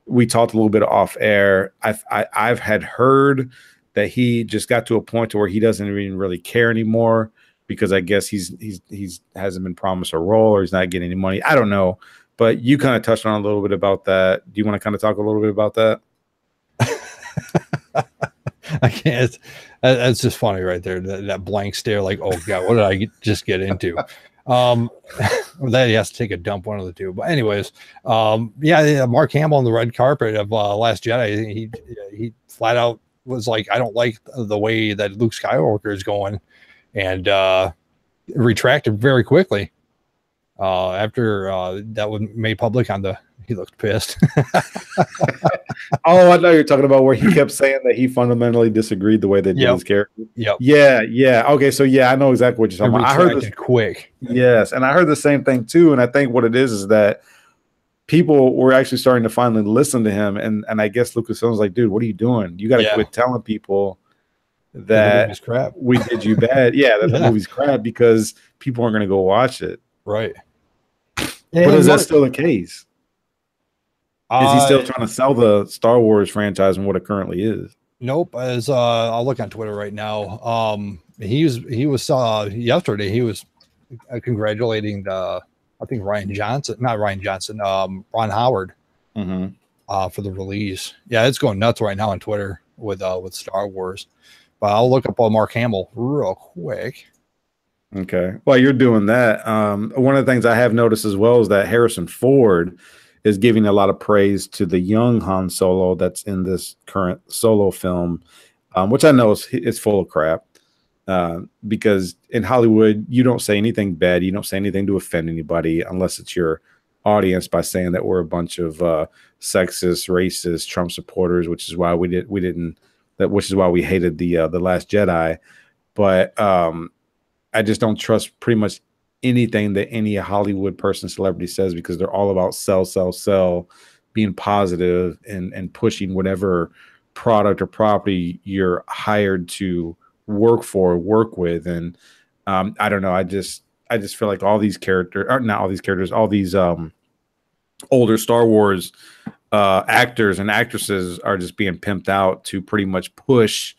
we talked a little bit off air. I've had heard that he just got to a point to where he doesn't even really care anymore because I guess he's hasn't been promised a role or he's not getting any money. I don't know, but you kind of touched on a little bit about that. Do you want to kind of talk a little bit about that? I can't. That's just funny right there. That blank stare, like, oh god, what did I just get into? That he has to take a dump, one of the two. But anyways, Mark Hamill on the red carpet of Last Jedi, he flat out was like, I don't like the way that Luke Skywalker is going, and retracted very quickly after that was made public on the. He looked pissed. Oh, I know you're talking about where he kept saying that he fundamentally disagreed the way they did his character. Yep. Yeah. Okay, so yeah, I know exactly what you're talking about. I heard this quick. Yes, and I heard the same thing too. And I think what it is that people were actually starting to finally listen to him. And I guess Lucasfilm was like, dude, what are you doing? You got to quit telling people that crap. We did you bad. Yeah, that the movie's crap because people aren't going to go watch it. Right. But is that still the case? Is he still trying to sell the Star Wars franchise and what it currently is? Nope. As I'll look on Twitter right now. He was yesterday. He was congratulating I think Ron Howard for the release. Yeah, it's going nuts right now on Twitter. with Star Wars. But I'll look up Mark Hamill real quick. Okay. While you're doing that, one of the things I have noticed as well is that Harrison Ford is giving a lot of praise to the young Han Solo that's in this current Solo film, which I know is full of crap. Because in Hollywood, you don't say anything bad, you don't say anything to offend anybody unless it's your audience by saying that we're a bunch of sexist, racist, Trump supporters, which is why which is why we hated the Last Jedi. But I just don't trust pretty much anything that any Hollywood person, celebrity says, because they're all about sell, being positive and pushing whatever product or property you're hired to work with. And I don't know. I just feel like all these characters, or not all these characters, all these older Star Wars actors and actresses are just being pimped out to pretty much push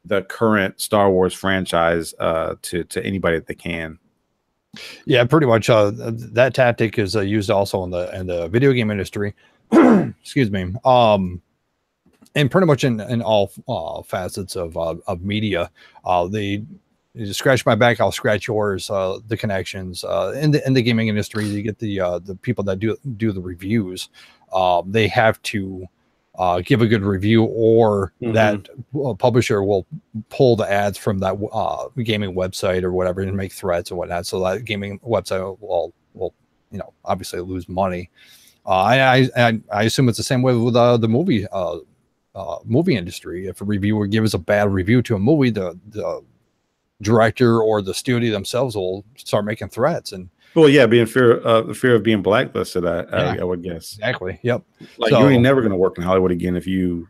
the current Star Wars franchise to anybody that they can. Yeah, pretty much. That tactic is used also in the video game industry. Excuse me. And pretty much in all facets of media. You scratch my back, I'll scratch yours. The connections in the gaming industry, you get the people that do the reviews. They have to give a good review, or that publisher will pull the ads from that gaming website or whatever and make threats and whatnot. So that gaming website will obviously lose money. I assume it's the same way with the movie industry. If a reviewer gives a bad review to a movie, the director or the studio themselves will start making threats. And well, yeah, being fear of being blacklisted, I would guess. Exactly. Yep. Like, you ain't never going to work in Hollywood again if you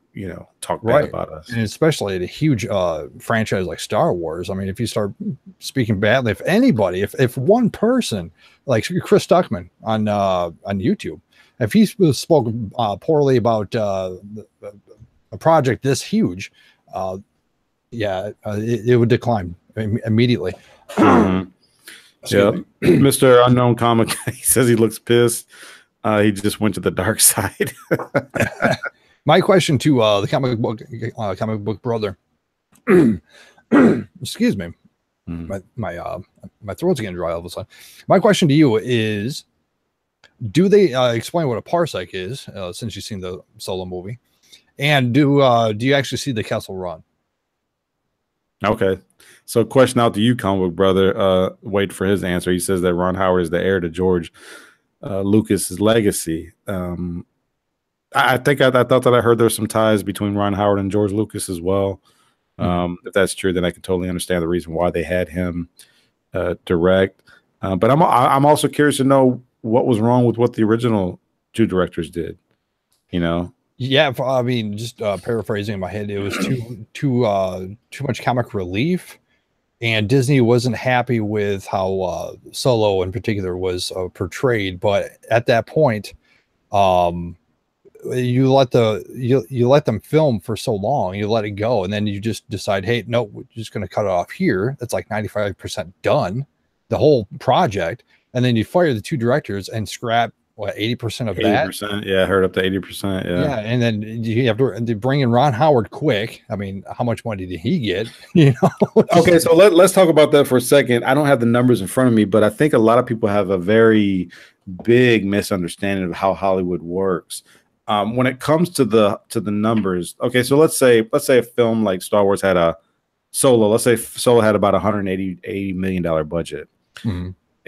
talk bad about us. And especially at a huge franchise like Star Wars. I mean, if you start speaking badly, if anybody, if one person like Chris Stuckman on YouTube, if he spoke poorly about a project this huge, it would decline immediately. Yeah, Mr. Unknown Comic, he says he looks pissed. He just went to the dark side. My question to the comic book brother. Excuse me, my throat's getting dry all of a sudden. My question to you is: do they explain what a parsec is? Since you've seen the Solo movie, and do you actually see the Kessel Run? Okay. So question out to you, comic book brother. Wait for his answer. He says that Ron Howard is the heir to George Lucas's legacy. I think I thought that I heard there's some ties between Ron Howard and George Lucas as well. If that's true, then I can totally understand the reason why they had him direct. But I'm also curious to know what was wrong with what the original two directors did. Yeah, I mean, just paraphrasing in my head, it was too much comic relief, and Disney wasn't happy with how Solo in particular was portrayed. But at that point, you let them film for so long, you let it go, and then you just decide, hey, no, we're just going to cut it off here. That's like 95% done, the whole project, and then you fire the two directors and scrap 80% of 80%, that. Yeah, I heard up to 80%. Yeah, and then you have to bring in Ron Howard quick. I mean, how much money did he get? Okay, so let's talk about that for a second. I don't have the numbers in front of me, but I think a lot of people have a very big misunderstanding of how Hollywood works. When it comes to the numbers, okay, so let's say a film like Star Wars had a Solo. Let's say Solo had about $180 million budget.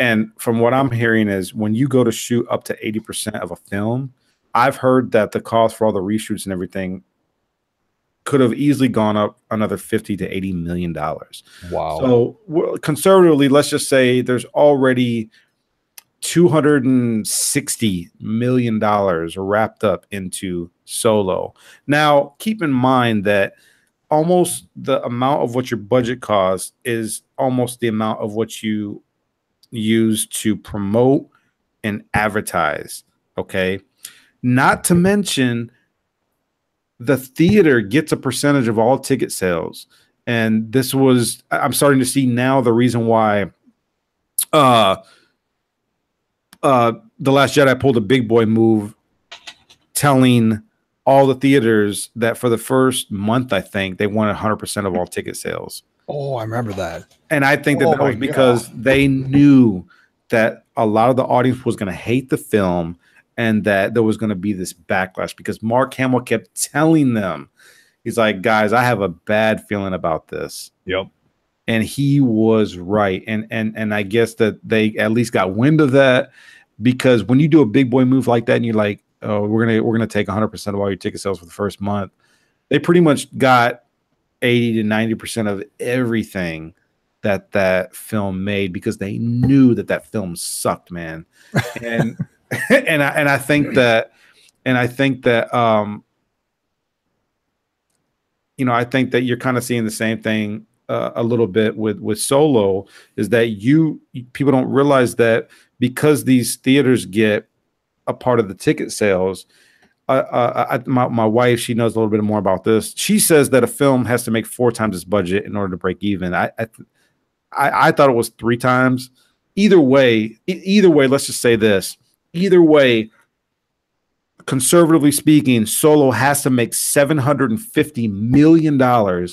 And from what I'm hearing is when you go to shoot up to 80% of a film, I've heard that the cost for all the reshoots and everything could have easily gone up another $50 to $80 million. Wow. So conservatively, let's just say there's already $260 million wrapped up into Solo. Now, keep in mind that almost the amount of what your budget costs is almost the amount of what you use to promote and advertise. Okay. Not to mention the theater gets a percentage of all ticket sales. And I'm starting to see now the reason why The Last Jedi pulled a big boy move, telling all the theaters that for the first month, I think they wanted 100% of all ticket sales. Oh, I remember that. And I think that was because they knew that a lot of the audience was going to hate the film and that there was going to be this backlash because Mark Hamill kept telling them, he's like, guys, I have a bad feeling about this. Yep. And he was right. And I guess that they at least got wind of that, because when you do a big boy move like that and you're like, oh, we're gonna take 100% of all your ticket sales for the first month, they pretty much got 80 to 90% of everything that film made because they knew that film sucked, man. And I think that you know, I think that you're kind of seeing the same thing a little bit with Solo, is that people don't realize that because these theaters get a part of the ticket sales. My wife, she knows a little bit more about this. She says that a film has to make 4 times its budget in order to break even. I thought it was 3 times. Either way, let's just say this. Either way, conservatively speaking, Solo has to make $750 million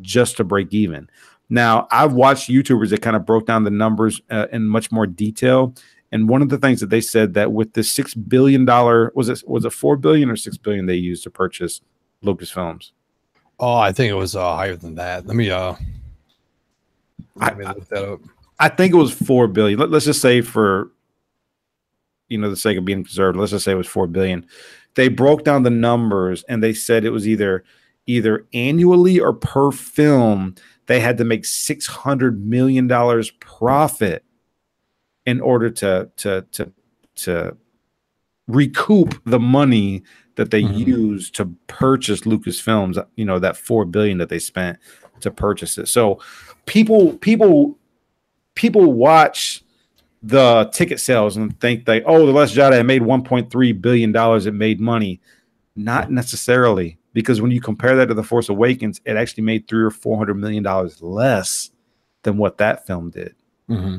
just to break even. Now, I've watched YouTubers that kind of broke down the numbers in much more detail. And one of the things that they said that with the $6 billion, was it $4 billion or $6 billion they used to purchase Lucasfilms? Oh, I think it was higher than that. Let me look that up. I think it was $4 billion. Let's just say, for the sake of being conservative, let's just say it was $4 billion. They broke down the numbers and they said it was either annually or per film they had to make $600 million profit in order to recoup the money that they used to purchase Lucasfilms, that $4 billion that they spent to purchase it. So people watch the ticket sales and think they, The Last Jedi made $1.3 billion. It made money. Not necessarily, because when you compare that to The Force Awakens, it actually made $300 or $400 million less than what that film did. Mm-hmm.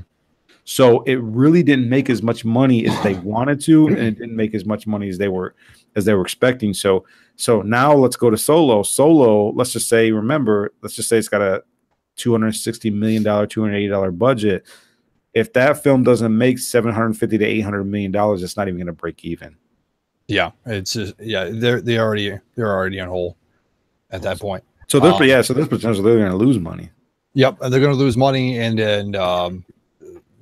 So it really didn't make as much money as they wanted to, and it didn't make as much money as they were expecting. So now let's go to Solo. Solo, let's just say it's got a $260 million, $280 budget. If that film doesn't make $750 to $800 million, it's not even going to break even. Yeah, it's just, they're already on hold at that point. So there's potential they're going to lose money. Yep, they're going to lose money, and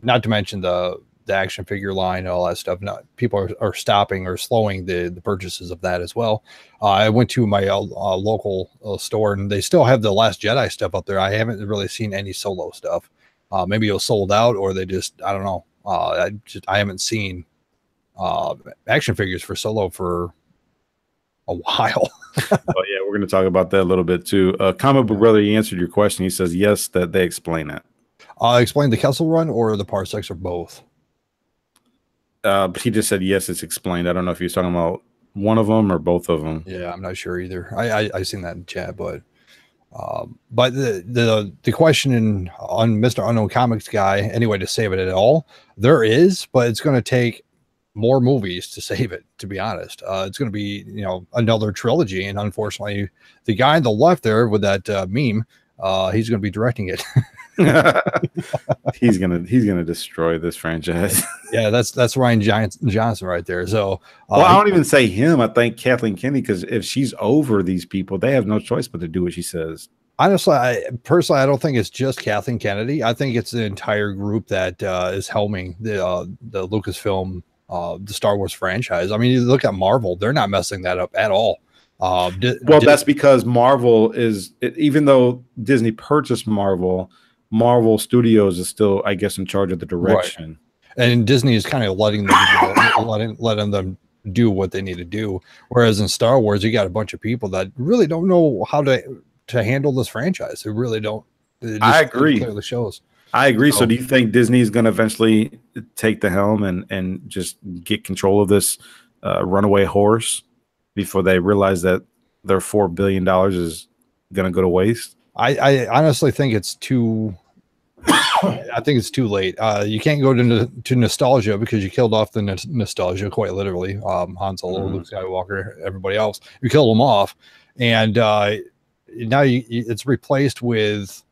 not to mention the action figure line and all that stuff. People are stopping or slowing the purchases of that as well. I went to my local store, and they still have the Last Jedi stuff up there. I haven't really seen any Solo stuff. Maybe it was sold out, or they just, I don't know. I haven't seen action figures for Solo for a while. Oh yeah, we're going to talk about that a little bit too. Comic Book Brother, he answered your question. He says yes, that they explain it. Explain the Kessel Run or the parsecs or both? He just said yes, it's explained. I don't know if he's talking about one of them or both of them. Yeah, I'm not sure either. I seen that in chat, but the question on Mr. Unknown Comics guy, anyway, to save it at all, there is, but it's going to take more movies to save it, to be honest. It's going to be, another trilogy, and unfortunately, the guy on the left there with that meme, he's going to be directing it. He's gonna destroy this franchise. Yeah, that's Rian Johnson right there. So I don't even say him. I think Kathleen Kennedy, because if she's over these people, they have no choice but to do what she says. Honestly, I don't think it's just Kathleen Kennedy. I think it's the entire group that is helming the Lucasfilm, the Star Wars franchise. I mean, you look at Marvel; they're not messing that up at all. That's because Marvel even though Disney purchased Marvel Studios is still, I guess, in charge of the direction. Right. And Disney is kind of letting them do what they need to do. Whereas in Star Wars, you got a bunch of people that really don't know how to handle this franchise. They really don't. I agree. Clearly shows. I agree. So do you think Disney is going to eventually take the helm and just get control of this runaway horse before they realize that their $4 billion is going to go to waste? I honestly think it's too I think it's too late. You can't go to nostalgia because you killed off the nostalgia quite literally. Han Solo, Luke Skywalker, everybody else. You killed them off, and now it's replaced with.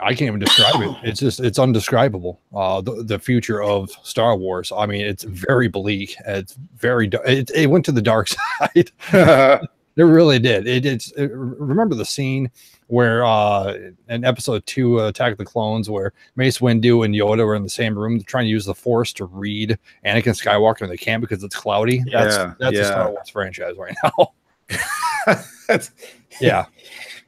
I can't even describe it. It's undescribable. The future of Star Wars. I mean, it's very bleak. It's very. It went to the dark side. It really did. Remember the scene where in episode 2, Attack of the Clones, where Mace Windu and Yoda were in the same room trying to use the Force to read Anakin Skywalker, and they can't because it's cloudy. That's a Star Wars franchise right now. Yeah.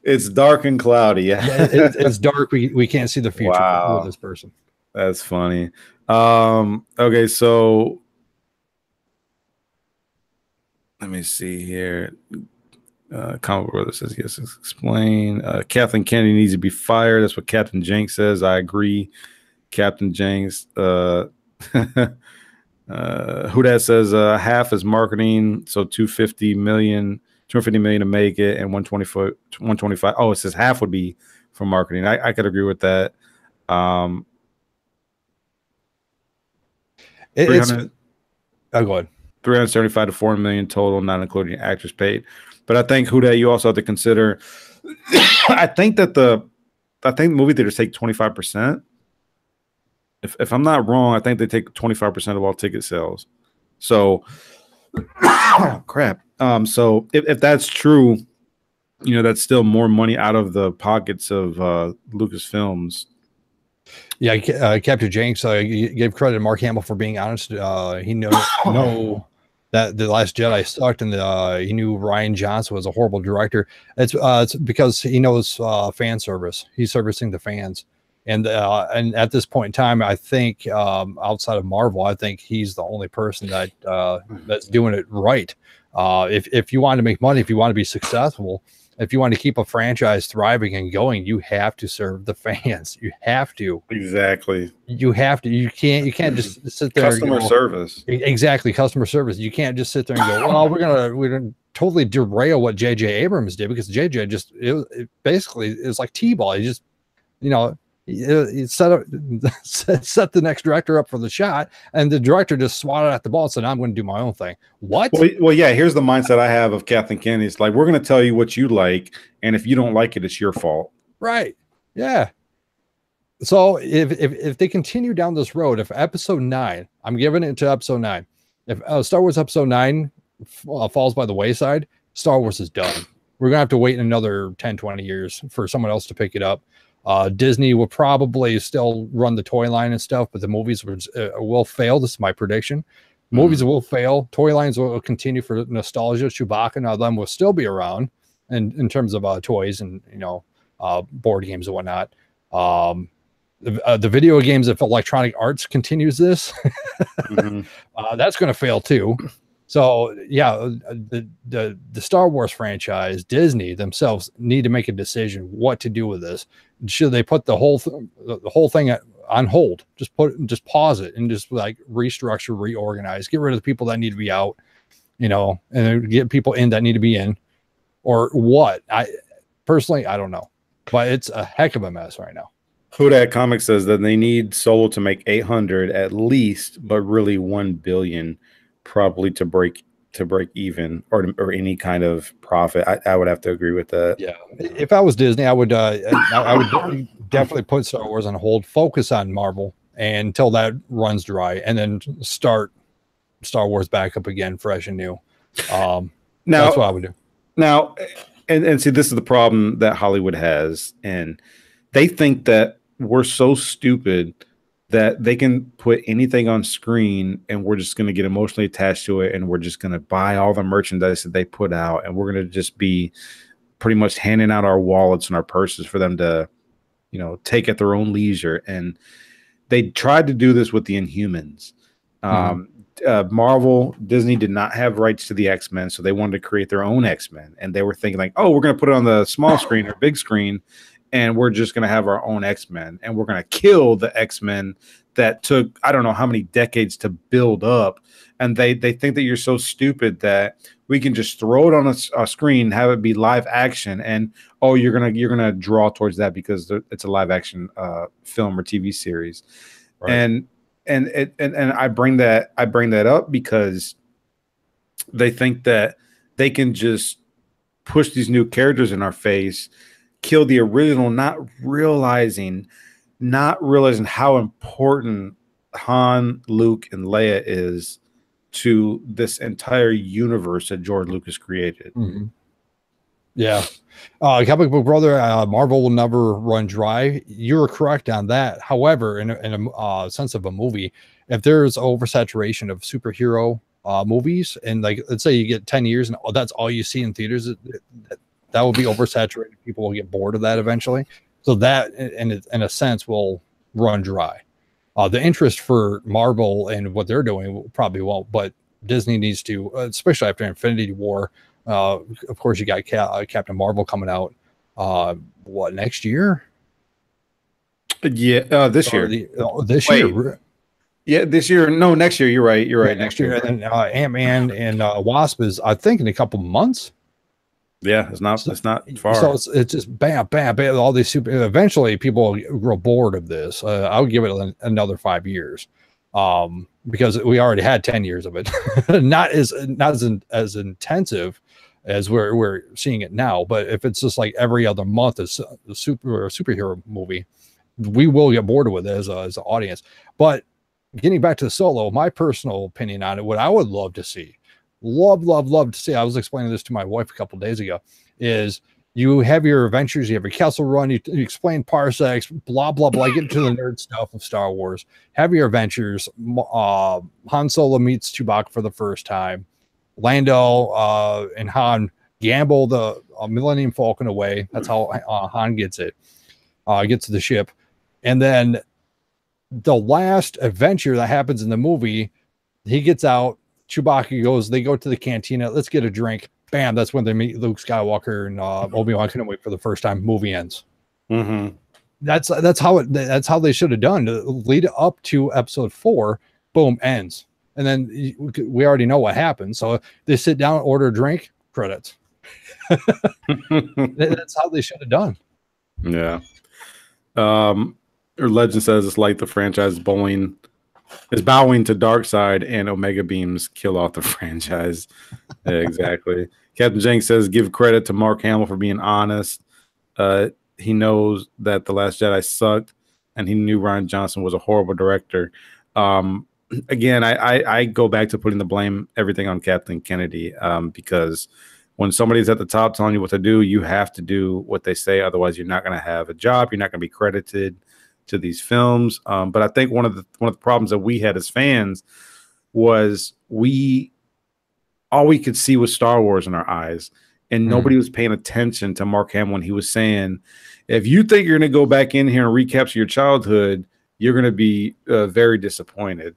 It's dark and cloudy. Yeah, it's dark. We can't see the future with this person. That's funny. Okay, so let me see here. Comic Brother says yes. Explain. Kathleen Kennedy needs to be fired. That's what Captain Jenks says. I agree. Captain Jenks. Who that says half is marketing, so 250 million to make it, and 125. Oh, it says half would be for marketing. I could agree with that. Go ahead. 375 to 4 million total, not including actors paid. But I think who that you also have to consider. I think movie theaters take 25%. If I'm not wrong, I think they take 25% of all ticket sales. So crap. So if that's true, that's still more money out of the pockets of Lucasfilms. Yeah, Captain Jenks gave credit to Mark Hamill for being honest. He know that The Last Jedi sucked, and he knew Rian Johnson was a horrible director. It's because he knows fan service. He's servicing the fans, and at this point in time, I think outside of Marvel, I think he's the only person that's doing it right. If you want to make money, if you want to be successful, if you want to keep a franchise thriving and going, you have to serve the fans. You have to. Exactly. You have to. You can't just sit there. Customer service. Exactly. Customer service. You can't just sit there and go, well, we're gonna totally derail what J.J. Abrams did, because J.J. just it basically is like T-ball. He just he set the next director up for the shot, and the director just swatted at the ball and said, I'm going to do my own thing. What? Well, yeah, here's the mindset I have of Kathleen Kennedy. It's like, we're going to tell you what you like, and if you don't like it, it's your fault. Right. Yeah. So if they continue down this road, if episode 9, I'm giving it to episode 9, if Star Wars episode 9 falls by the wayside, Star Wars is done. We're going to have to wait another 10, 20 years for someone else to pick it up. Disney will probably still run the toy line and stuff, but the movies will fail. This is my prediction. Movies will fail. Toy lines will continue for nostalgia. Chewbacca, now them will still be around in terms of toys and board games and whatnot. The video games, if Electronic Arts continues this, that's going to fail too. So yeah, the Star Wars franchise, Disney themselves need to make a decision what to do with this. Should they put the whole thing on hold? Just pause it and just like restructure, reorganize, get rid of the people that need to be out, and then get people in that need to be in, or what? I personally, I don't know, but it's a heck of a mess right now. Who that Comics says that they need Solo to make 800 at least, but really 1 billion. Probably to break even or any kind of profit. I would have to agree with that. Yeah, if I was Disney, I would definitely put Star Wars on hold, focus on Marvel until that runs dry, and then start Star Wars back up again, fresh and new. Now that's what I would do. Now, and see, this is the problem that Hollywood has, and they think that we're so stupid that they can put anything on screen and we're just going to get emotionally attached to it, and we're just going to buy all the merchandise that they put out, and we're going to just be pretty much handing out our wallets and our purses for them to, take at their own leisure. And they tried to do this with the Inhumans. Marvel, Disney did not have rights to the X-Men, so they wanted to create their own X-Men, and they were thinking like, oh, we're going to put it on the small screen or big screen, and we're just going to have our own X-Men, and we're going to kill the X-Men that took I don't know how many decades to build up, and they think that you're so stupid that we can just throw it on a screen, have it be live action, and oh, you're gonna draw towards that because it's a live action film or TV series, Right. and I bring that up because they think that they can just push these new characters in our face, kill the original, not realizing how important Han, Luke, and Leia is to this entire universe that George Lucas created. Mm-hmm. Yeah. Comic book brother, Marvel will never run dry. You're correct on that. However, in a sense of a movie, if there's oversaturation of superhero movies, and like let's say you get 10 years and that's all you see in theaters, that will be oversaturated. People will get bored of that eventually. So that, in a sense, will run dry. The interest for Marvel and what they're doing probably won't, but Disney needs to, especially after Infinity War. Of course, you got Captain Marvel coming out. What, next year? Yeah, this year. This year. Yeah, this year. No, next year. You're right. You're right. Next year. And then Ant-Man and Wasp is, I think, in a couple months. Yeah, it's not far. So it's just bam, bam, bam. All these eventually people grow bored of this. I'll give it another 5 years, because we already had 10 years of it. not as intensive as we're seeing it now. But if it's just like every other month is a superhero movie, we will get bored with it as an audience. But getting back to the Solo, my personal opinion on it, what I would love to see. Love to see. I was explaining this to my wife a couple of days ago. Is you have your adventures, you have your castle run, you explain parsecs, blah blah blah. Get into the nerd stuff of Star Wars. Have your adventures. Han Solo meets Chewbacca for the first time. Lando and Han gamble the Millennium Falcon away. That's how Han gets it. Gets to the ship, and then the last adventure that happens in the movie, he gets out. Chewbacca goes, they go to the cantina. Let's get a drink. Bam. That's when they meet Luke Skywalker and Obi-Wan Kenobi for the first time. Movie ends. Mm-hmm. That's how they should have done to lead up to episode 4. Boom, ends. And then we already know what happens. So they sit down, order a drink, credits. That's how they should have done. Yeah. Legend says it's like the franchise is bowing to dark side and Omega beams kill off the franchise. Yeah, exactly. Captain Jenks says give credit to Mark Hamill for being honest. He knows that The Last Jedi sucked, and he knew Rian Johnson was a horrible director. Again, I go back to putting the blame everything on Kathleen Kennedy, because when somebody's at the top telling you what to do, you have to do what they say. Otherwise, you're not going to have a job. You're not going to be credited to these films. But I think one of the problems that we had as fans was all we could see was Star Wars in our eyes, and nobody was paying attention to Mark Hamill when he was saying, if you think you're going to go back in here and recapture your childhood, you're going to be very disappointed.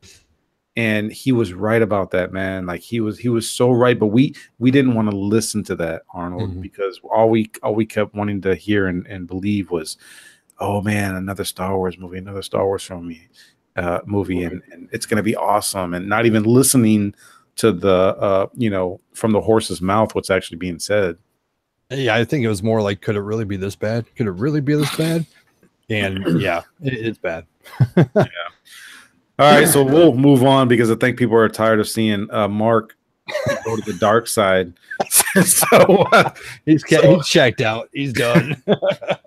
And he was right about that, man. Like he was so right, but we didn't want to listen to that, Arnold, because all we kept wanting to hear and believe was, oh man, another Star Wars movie, another Star Wars movie, and it's going to be awesome. And not even listening to the, from the horse's mouth, what's actually being said. Yeah, I think it was more like, could it really be this bad? Could it really be this bad? And yeah, it's bad. Yeah. All right, so we'll move on because I think people are tired of seeing Mark go to the dark side. He's checked out. He's done.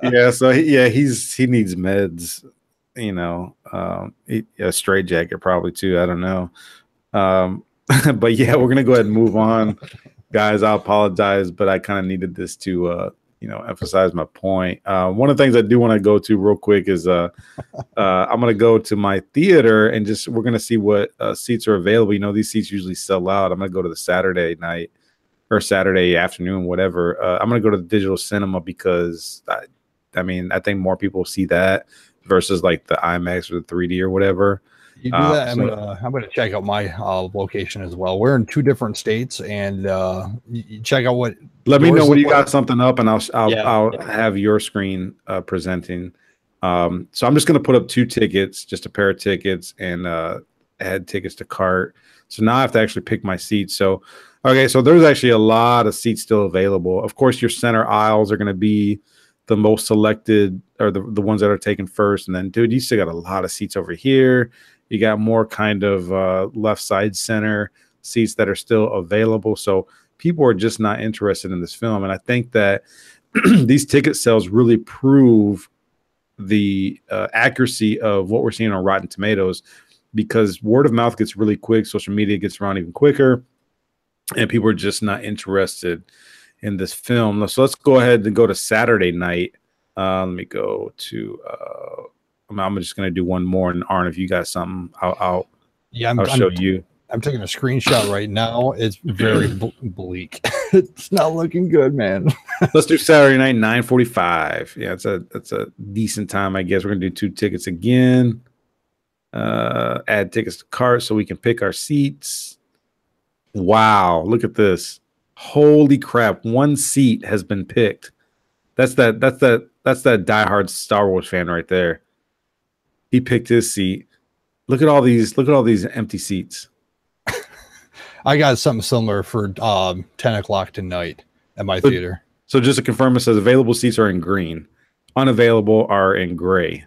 Yeah, so he needs meds. A straitjacket probably too. I don't know. But yeah, we're gonna go ahead and move on, guys. I apologize, but I kind of needed this to emphasize my point. One of the things I do want to go to real quick is I'm going to go to my theater and we're going to see what seats are available. These seats usually sell out. I'm going to go to the Saturday night or Saturday afternoon, whatever. I'm going to go to the digital cinema because I think more people see that versus like the IMAX or the 3D or whatever. You do that. I'm gonna check out my location as well. We're in 2 different states, and you check out what. Let me know when you got something up, and I'll have your screen presenting. So I'm just going to put up 2 tickets, just a pair of tickets, and add tickets to cart. So now I have to actually pick my seats. So, okay, so there's actually a lot of seats still available. Of course, your center aisles are going to be the most selected, or the ones that are taken first. And then, dude, you still got a lot of seats over here. You got more kind of left side center seats that are still available. So people are just not interested in this film. And I think that these ticket sales really prove the accuracy of what we're seeing on Rotten Tomatoes, because word of mouth gets really quick, social media gets around even quicker, and people are just not interested in this film. So let's go ahead and go to Saturday night. Let me go to I'm just going to do one more, and Arn, if you got something, I'll show you. I'm taking a screenshot right now. It's very bleak. It's not looking good, man. Let's do Saturday night, 9:45. Yeah, that's a decent time, I guess. We're gonna do 2 tickets again. Add tickets to cart so we can pick our seats. Wow, look at this. Holy crap, 1 seat has been picked. That's that diehard Star Wars fan right there. He picked his seat. Look at all these empty seats. I got something similar for 10 o'clock tonight at my theater. So just to confirm, it says available seats are in green. Unavailable are in gray.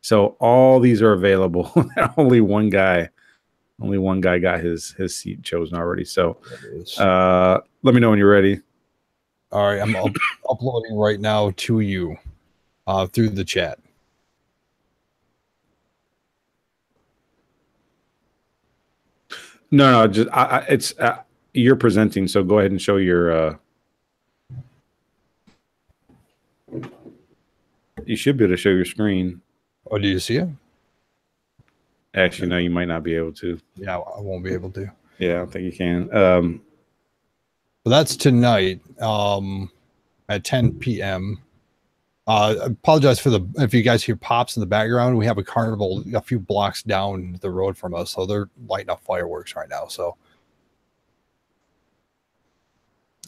So all these are available. Only one guy got his seat chosen already. So let me know when you're ready. All right, I'm uploading right now to you through the chat. No, just it's you're presenting, so go ahead and show your. You should be able to show your screen. Oh, do you see it? Actually, no, you might not be able to. Yeah, I won't be able to. Yeah, I don't think you can. So that's tonight at 10 p.m. I apologize for if you guys hear pops in the background. We have a carnival a few blocks down the road from us, so they're lighting up fireworks right now. So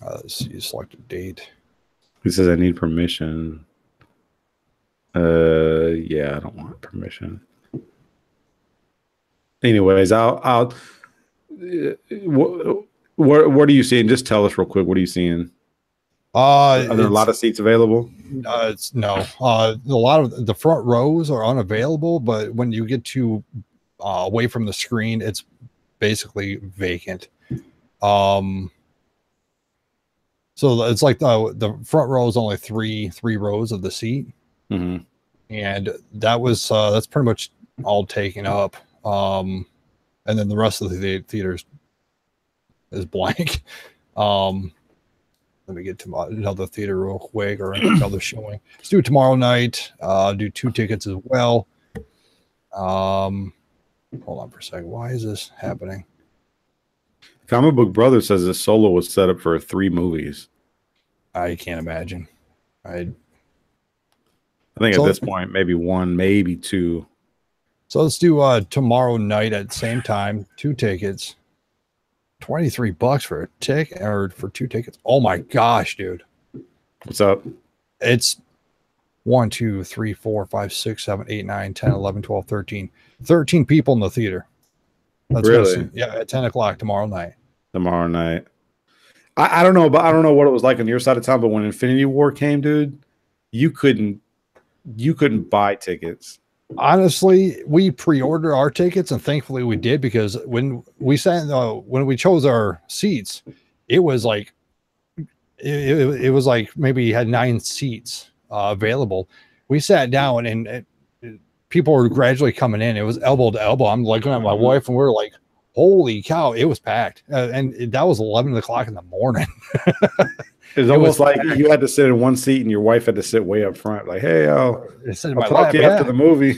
let's see, select a date. He says I need permission. Yeah, I don't want permission. Anyways, I'll what are you seeing? Just tell us real quick. What are you seeing? Are there a lot of seats available? A lot of the front rows are unavailable, but when you get to away from the screen, it's basically vacant. So it's like the front row is only three rows of the seat, and that was that's pretty much all taken up. And then the rest of the theater is blank. Let me get to another theater real quick, or another showing. Let's do it tomorrow night. Do 2 tickets as well. Hold on for a second. Why is this happening? Comic Book Brother says this solo was set up for 3 movies. I can't imagine. I think at this point, maybe 1, maybe 2. So let's do tomorrow night at the same time. 2 tickets. $23 for a ticket, or for 2 tickets. Oh my gosh, dude. What's up? It's 1, 2, 3, 4, 5, 6, 7, 8, 9, 10, 11, 12, 13. 13 people in the theater. That's really? Yeah, at 10 o'clock tomorrow night. Tomorrow night. I don't know, but I don't know what it was like on your side of town, but when Infinity War came, dude, you couldn't buy tickets. Honestly, we pre-ordered our tickets, and thankfully we did, because when we chose our seats, it was like it was like maybe had 9 seats available. We sat down, and people were gradually coming in. It was elbow to elbow. I'm looking at my wife, and we're like, "Holy cow!" It was packed, and that was 11 o'clock in the morning. It's almost like you had to sit in one seat and your wife had to sit way up front. Like, hey, I'll talk to you after the movie.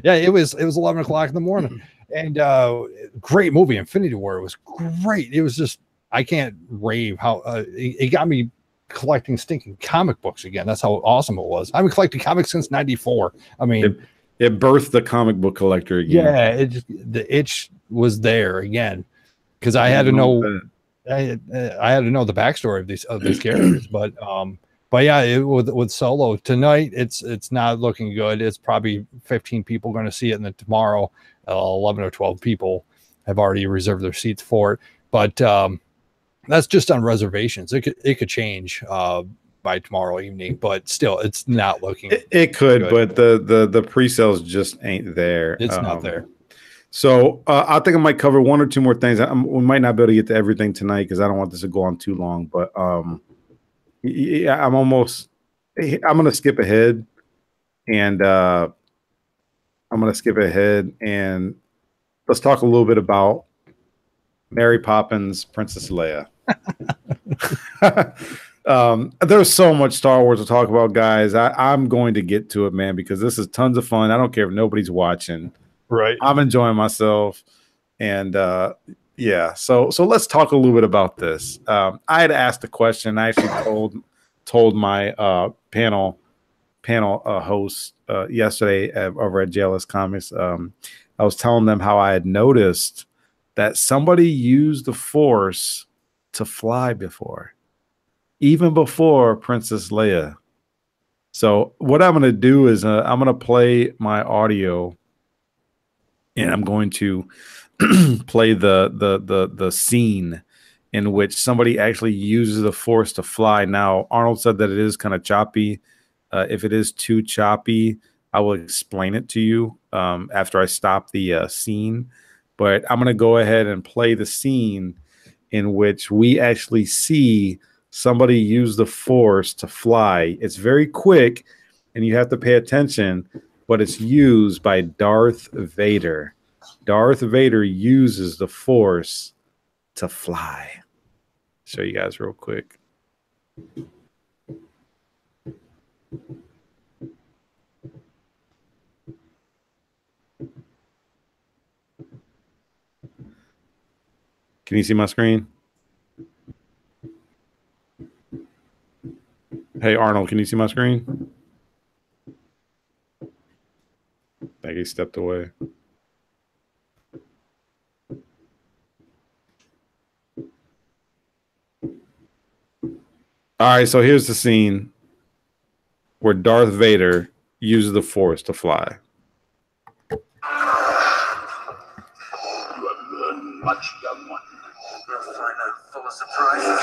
Yeah, it was 11 o'clock in the morning, and great movie. Infinity War was great. It was just, I can't rave how it got me collecting stinking comic books again. That's how awesome it was. I've been collecting comics since '94. I mean, it birthed the comic book collector again. Yeah, the itch was there again, because I had to know. I had to know the backstory of these characters, but But yeah, with Solo tonight, it's not looking good. It's probably 15 people going to see it, and then tomorrow, 11 or 12 people have already reserved their seats for it. But that's just on reservations. It could change by tomorrow evening, but still, it's not looking. It could, good. But the pre-sales just ain't there. It's not there. So I think I might cover one or two more things. We might not be able to get to everything tonight because I don't want this to go on too long. But yeah, I'm going to skip ahead, and let's talk a little bit about Mary Poppins, Princess Leia. There's so much Star Wars to talk about, guys. I'm going to get to it, man, because this is tons of fun. I don't care if nobody's watching. Right. I'm enjoying myself. And yeah, so let's talk a little bit about this. I had asked a question. I actually told my panel host yesterday over at JLS Comics. I was telling them how I had noticed that somebody used the Force to fly before, even before Princess Leia. So what I'm going to do is I'm going to play my audio, and I'm going to play the scene in which somebody actually uses the Force to fly. Now, Arnold said that it is kind of choppy. If it is too choppy, I will explain it to you after I stop the scene. But I'm going to go ahead and play the scene in which we actually see somebody use the Force to fly. It's very quick, and you have to pay attention, but it's used by Darth Vader. Darth Vader uses the Force to fly. Show you guys real quick. Can you see my screen? Hey, Arnold, can you see my screen? I think he stepped away. All right, so here's the scene where Darth Vader uses the Force to fly. You have learned much, young one. You'll find out full of surprises.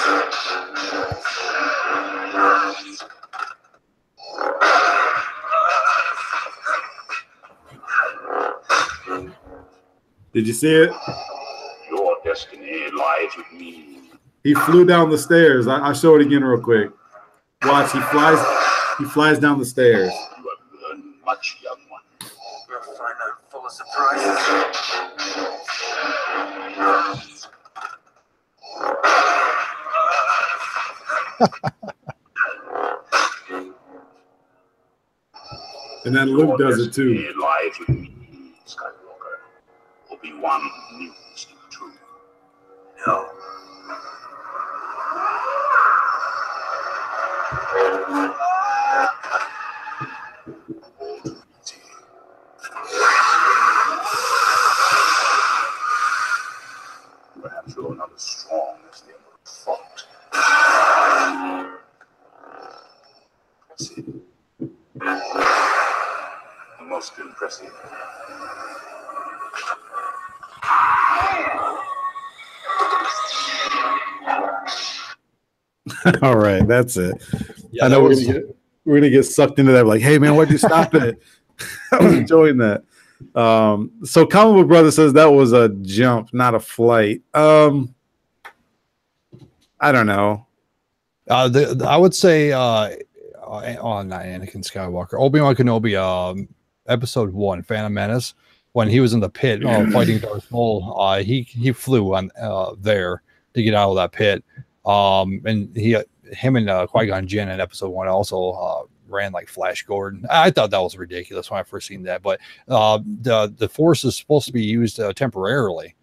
Did you see it? Your destiny lies with me. He flew down the stairs. I'll show it again real quick. Watch, he flies down the stairs. You have learned much, young one. You'll find out full of surprises. And then Luke does it too. Your destiny lies with me, Skywalker. Obi-Wan knew this to be true. No. Perhaps you're not as strong as they ever thought. Impressive. Most impressive. All right, that's it. Yeah, I know we're gonna get sucked into that. Like, hey man, why'd you stop it? I was enjoying that. So Comic Book Brother says that was a jump, not a flight. I don't know. I would say not Anakin Skywalker, Obi-Wan Kenobi, episode 1, Phantom Menace, when he was in the pit fighting Darth Maul, he flew on there to get out of that pit. And him and Qui-Gon Jinn in episode 1 also ran like Flash Gordon. I thought that was ridiculous when I first seen that, but the Force is supposed to be used temporarily,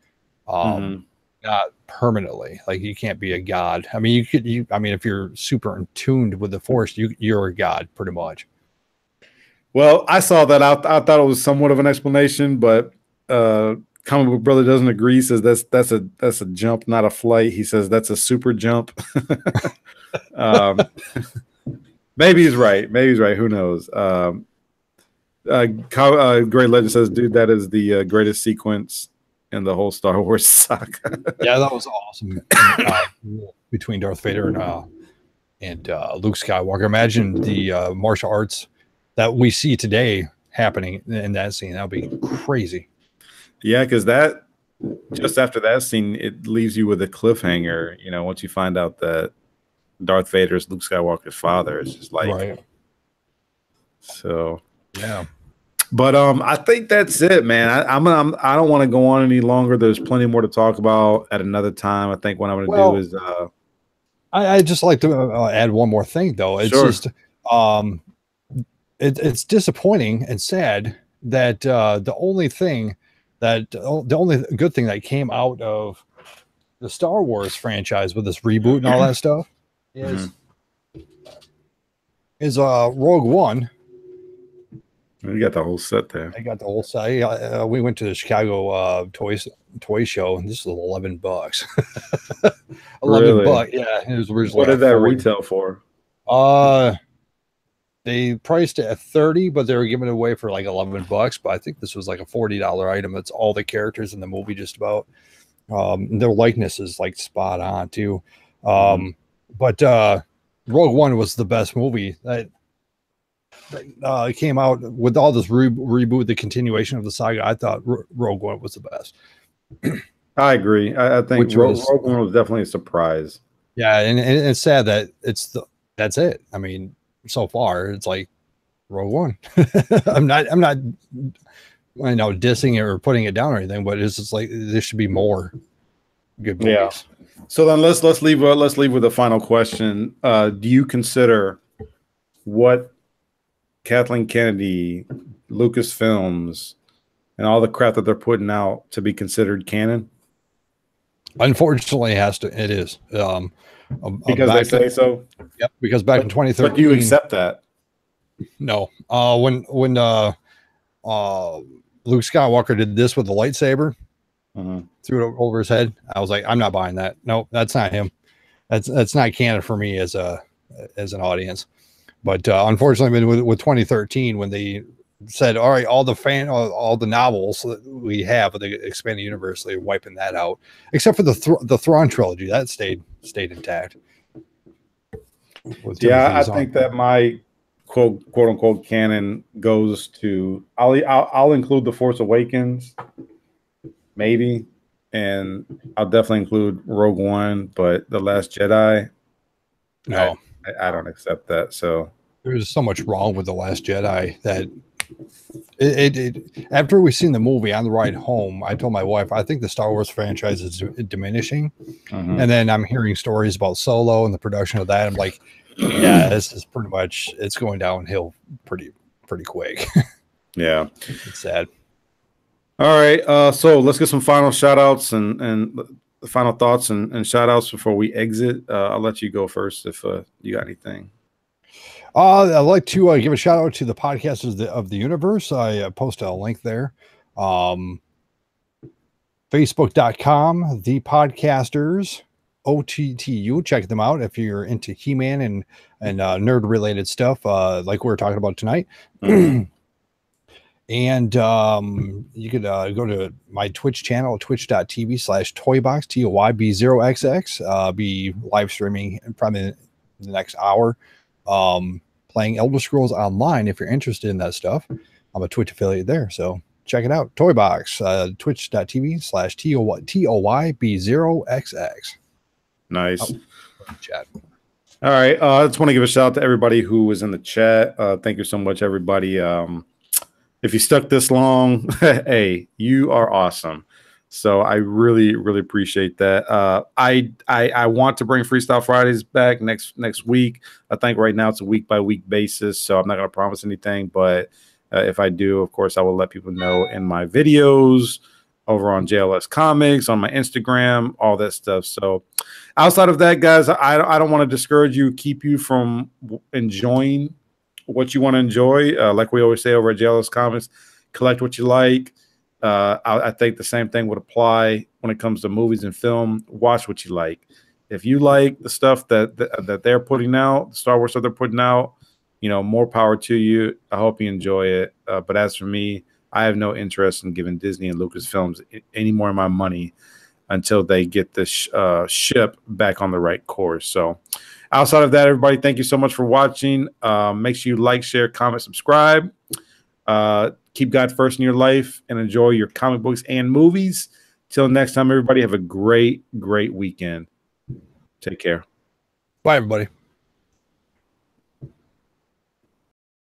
not permanently. Like, you can't be a god. I mean, I mean, if you're super in tuned with the Force, you're a god pretty much. Well, I saw that. I thought it was somewhat of an explanation, but Comic Book Brother doesn't agree. He says that's a jump, not a flight. He says that's a super jump. Maybe he's right. Maybe he's right. Who knows? Great Legend says, dude, that is the greatest sequence in the whole Star Wars saga. Yeah, that was awesome. Between Darth Vader and Luke Skywalker. Imagine the martial arts that we see today happening in that scene. That would be crazy. Yeah, because that just after that scene, it leaves you with a cliffhanger. You know, once you find out that Darth Vader is Luke Skywalker's father, it's just like, right. So yeah. But I think that's it, man. I don't want to go on any longer. There's plenty more to talk about at another time. I think what I'm going to do is I just like to add one more thing, though. It's just it's disappointing and sad that the only good thing that came out of the Star Wars franchise with this reboot and all that stuff is Rogue One. You got the whole set there. I got the whole set. We went to the Chicago toy show, and this was $11. $11. Yeah, it was originally. What did that retail for? They priced it at $30, but they were giving it away for like $11. But I think this was like a $40 item. It's all the characters in the movie, just about. Their likeness is like spot on too. But Rogue One was the best movie that came out with all this reboot, the continuation of the saga. I thought Rogue One was the best. I agree. I think Rogue One was definitely a surprise. Yeah, and it's sad that that's it. I mean, so far it's like Rogue One. I'm not dissing it or putting it down or anything, but it's just like there should be more good movies. Yeah. So then let's leave with a final question. Do you consider what Kathleen Kennedy, Lucasfilms, and all the crap that they're putting out to be considered canon? Unfortunately, it is. Because they say so? Yep, because back in 2013. But do you accept that? No. When Luke Skywalker did this with the lightsaber, threw it over his head, I was like, I'm not buying that. No, that's not him. That's not canon for me as an audience. But unfortunately, with 2013, when they said, all right, all the novels that we have with the expanded universe, they're wiping that out, except for the Thrawn trilogy that stayed intact. Yeah, I think that my quote unquote canon goes to I'll include The Force Awakens, maybe, and I'll definitely include Rogue One, but The Last Jedi, no, I don't accept that. So there's so much wrong with The Last Jedi that it after we've seen the movie on the ride home, I told my wife, I think the Star Wars franchise is diminishing. And then I'm hearing stories about Solo and the production of that. I'm like, yeah, this is pretty much, it's going downhill pretty quick. Yeah. It's sad. All right. So let's get some final shout outs and final thoughts and shout outs before we exit. I'll let you go first if you got anything. I'd like to give a shout out to the Podcasters of the Universe. I posted a link there. Facebook.com, The Podcasters, OTTU. Check them out if you're into He-Man and nerd related stuff like we were talking about tonight. And you could go to my Twitch channel, twitch.tv/toybox, TOYB0XX. Be live streaming probably in the next hour. Playing Elder Scrolls Online if you're interested in that stuff. I'm a Twitch affiliate there, so check it out. Toybox, twitch.tv/TOYB0XX. Nice. Chat. All right. I just want to give a shout out to everybody who was in the chat. Thank you so much, everybody. If you stuck this long, hey, you are awesome. So I really, really appreciate that. I want to bring Freestyle Fridays back next week. I think right now it's a week-by-week basis, so I'm not going to promise anything. But if I do, of course, I will let people know in my videos over on JLS Comics, on my Instagram, all that stuff. So outside of that, guys, I don't want to discourage you, keep you from enjoying what you want to enjoy. Like we always say over at JLS Comics, collect what you like. I think the same thing would apply when it comes to movies and film. Watch what you like. If you like the stuff that they're putting out, the Star Wars stuff they're putting out, you know, more power to you. I hope you enjoy it. But as for me, I have no interest in giving Disney and Lucasfilms any more of my money until they get the ship back on the right course. So outside of that, everybody, thank you so much for watching. Make sure you like, share, comment, subscribe. Keep God first in your life and enjoy your comic books and movies. Till next time, everybody, have a great, great weekend. Take care. Bye, everybody.